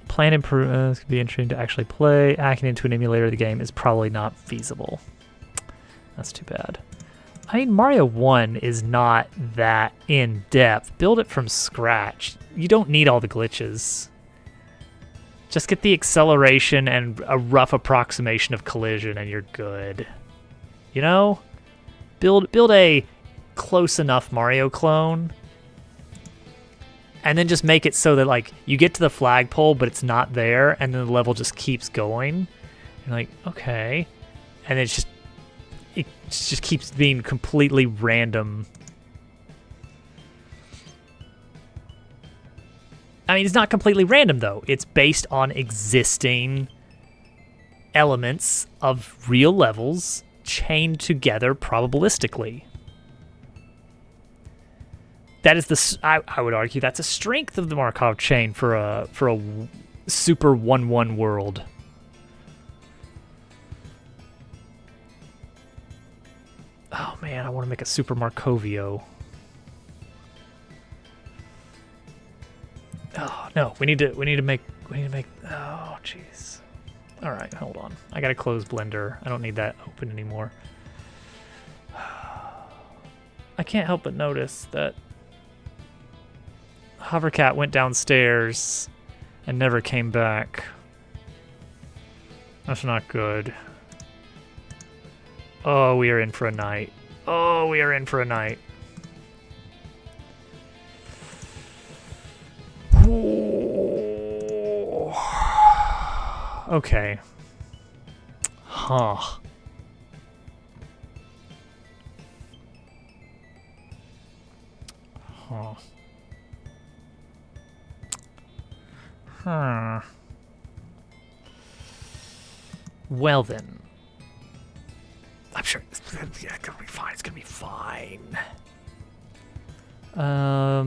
Plan improvements could be interesting to actually play. Hacking into an emulator of the game is probably not feasible. That's too bad. I mean, Mario 1 is not that in-depth. Build it from scratch. You don't need all the glitches. Just get the acceleration and a rough approximation of collision and you're good. You know? Build a close enough Mario clone. And then just make it so that, like, you get to the flagpole, but it's not there, and then the level just keeps going. You're like, okay. And it just keeps being completely random. I mean, it's not completely random, though. It's based on existing elements of real levels chained together probabilistically. That is I would argue that's a strength of the Markov chain for a super 1-1 world. Oh man, I want to make a Super Markovio. Oh no, we need to make. Oh jeez. All right, hold on. I gotta close Blender. I don't need that open anymore. I can't help but notice that Hovercat went downstairs and never came back. That's not good. Oh, we are in for a night. Oh, we are in for a night. Okay. Huh. Huh. Huh. Well then. I'm sure it's gonna be fine. It's gonna be fine. Let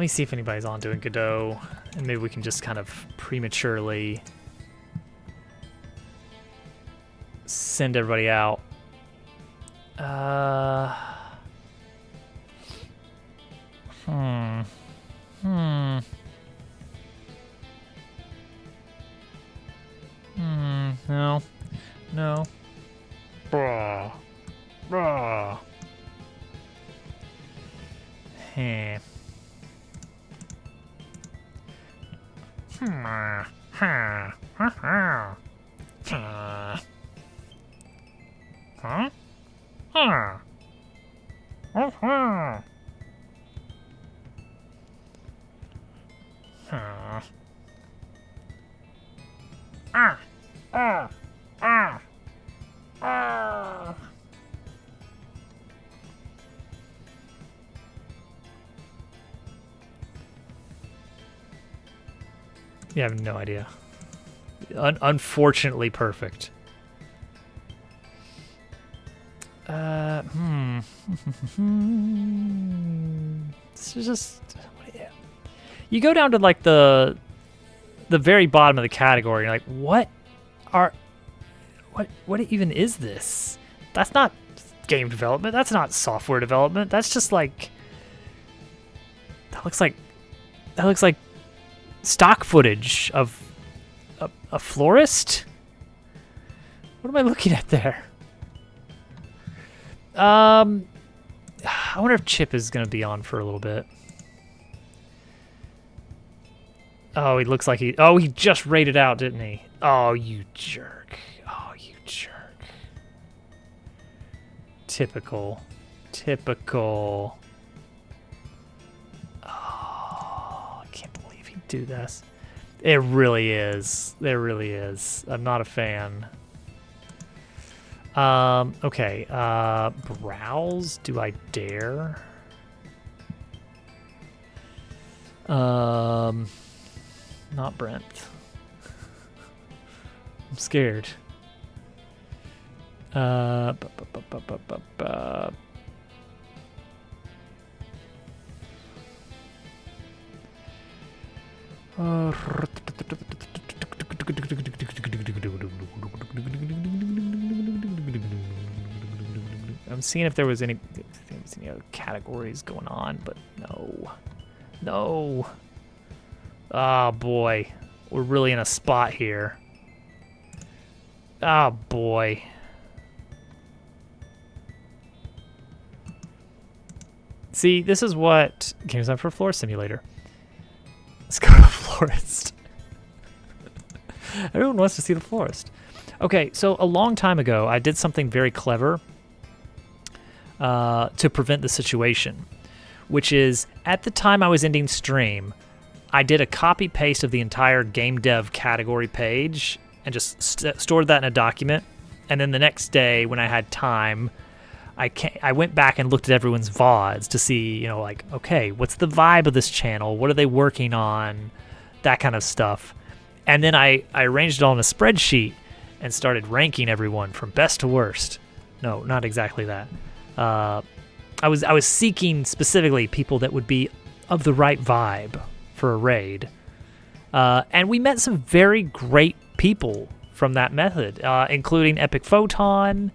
me see if anybody's on doing Godot, and maybe we can just kind of prematurely send everybody out. No. No. Bruh. Bruh. Heh. You have no idea. Unfortunately perfect. This is just... You go down to like the very bottom of the category, and you're like, what even is this? That's not game development. That's not software development. That's just like... That looks like stock footage of a florist? What am I looking at there? I wonder if Chip is going to be on for a little bit. Oh, he looks like he just raided out, didn't he? Oh, you jerk. Oh, you jerk. Typical. Typical. Oh, I can't believe he'd do this. It really is. It really is. I'm not a fan. Okay. Browse? Do I dare? Not Brent. I'm scared. I'm seeing if there was any other categories going on, but no. No. Oh boy. We're really in a spot here. Oh boy. See, this is what Games Time for Floor Simulator. Let's go to the florist. Everyone wants to see the florist. Okay, so a long time ago, I did something very clever to prevent the situation, which is at the time I was ending stream, I did a copy paste of the entire game dev category page and just stored that in a document. And then the next day, when I had time, I went back and looked at everyone's VODs to see, you know, like, okay, what's the vibe of this channel? What are they working on? That kind of stuff. And then I arranged it all in a spreadsheet and started ranking everyone from best to worst. No, not exactly that. I was seeking specifically people that would be of the right vibe for a raid. And we met some very great people from that method, including Epic Photon,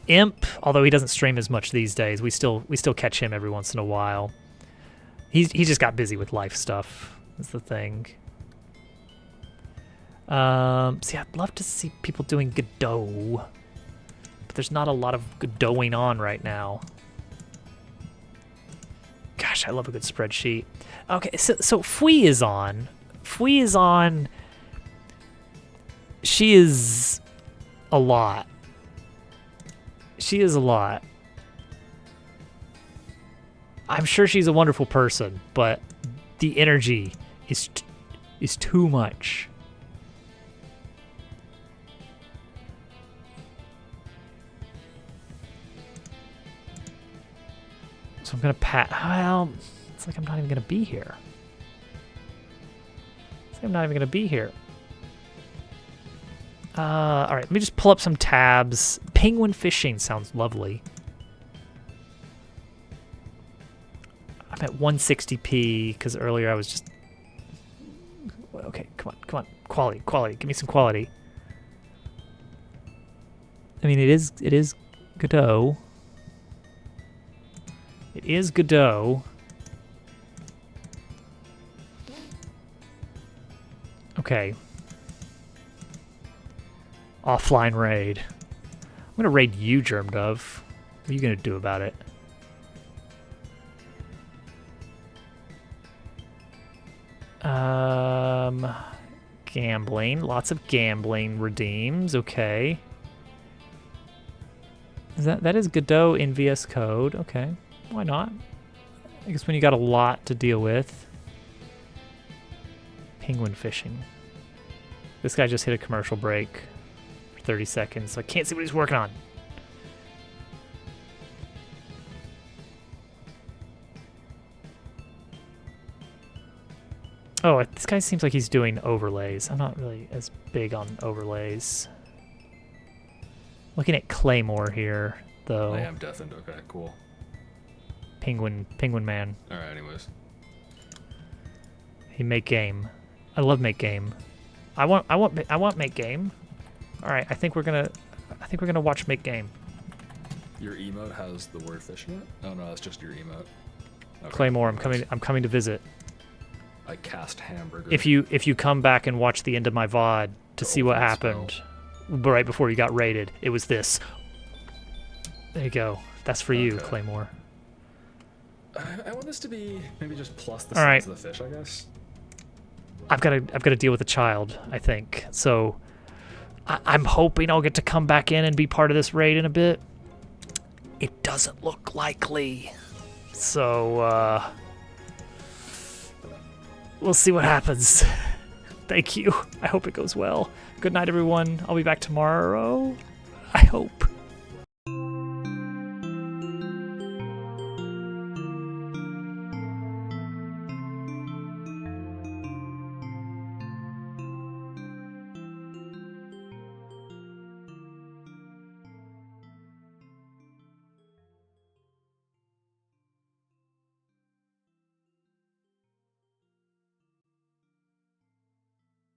Imp, although he doesn't stream as much these days. We still catch him every once in a while. He just got busy with life stuff. That's the thing. See, I'd love to see people doing Godot, but there's not a lot of Godoting on right now. Gosh, I love a good spreadsheet. Okay, so Fui is on. Fui is on. She is a lot. She is a lot. I'm sure she's a wonderful person, but the energy is too much. So I'm gonna well, it's like I'm not even gonna be here. It's like I'm not even gonna be here. All right, let me just pull up some tabs. Penguin fishing sounds lovely. I'm at 160p because earlier I was just... Okay, come on. Quality. Give me some quality. I mean, it is Godot. It is Godot. Okay. Offline raid. I'm gonna raid you, Germ Dove. What are you gonna do about it? Gambling. Lots of gambling redeems. Okay. That is Godot in VS Code. Okay. Why not? I guess when you got a lot to deal with. Penguin fishing. This guy just hit a commercial break for 30 seconds, so I can't see what he's working on. Oh, this guy seems like he's doing overlays. I'm not really as big on overlays. Looking at Claymore here, though. I am deafened. Okay, cool. Penguin man. All right. Anyways. He make game. I love make game. I want make game. All right, I think we're gonna watch make game. Your emote has the word fish in it? Oh no, that's just your emote. Okay. Claymore, I'm coming to visit. I cast hamburger. If you come back and watch the end of my VOD to see what happened right before you got raided, it was this. There you go. That's for you, Claymore. I want this to be maybe just plus the All right. size of the fish, I guess. I've got to deal with a child, I think. So I'm hoping I'll get to come back in and be part of this raid in a bit. It doesn't look likely. So we'll see what happens. Thank you. I hope it goes well. Good night, everyone. I'll be back tomorrow. I hope.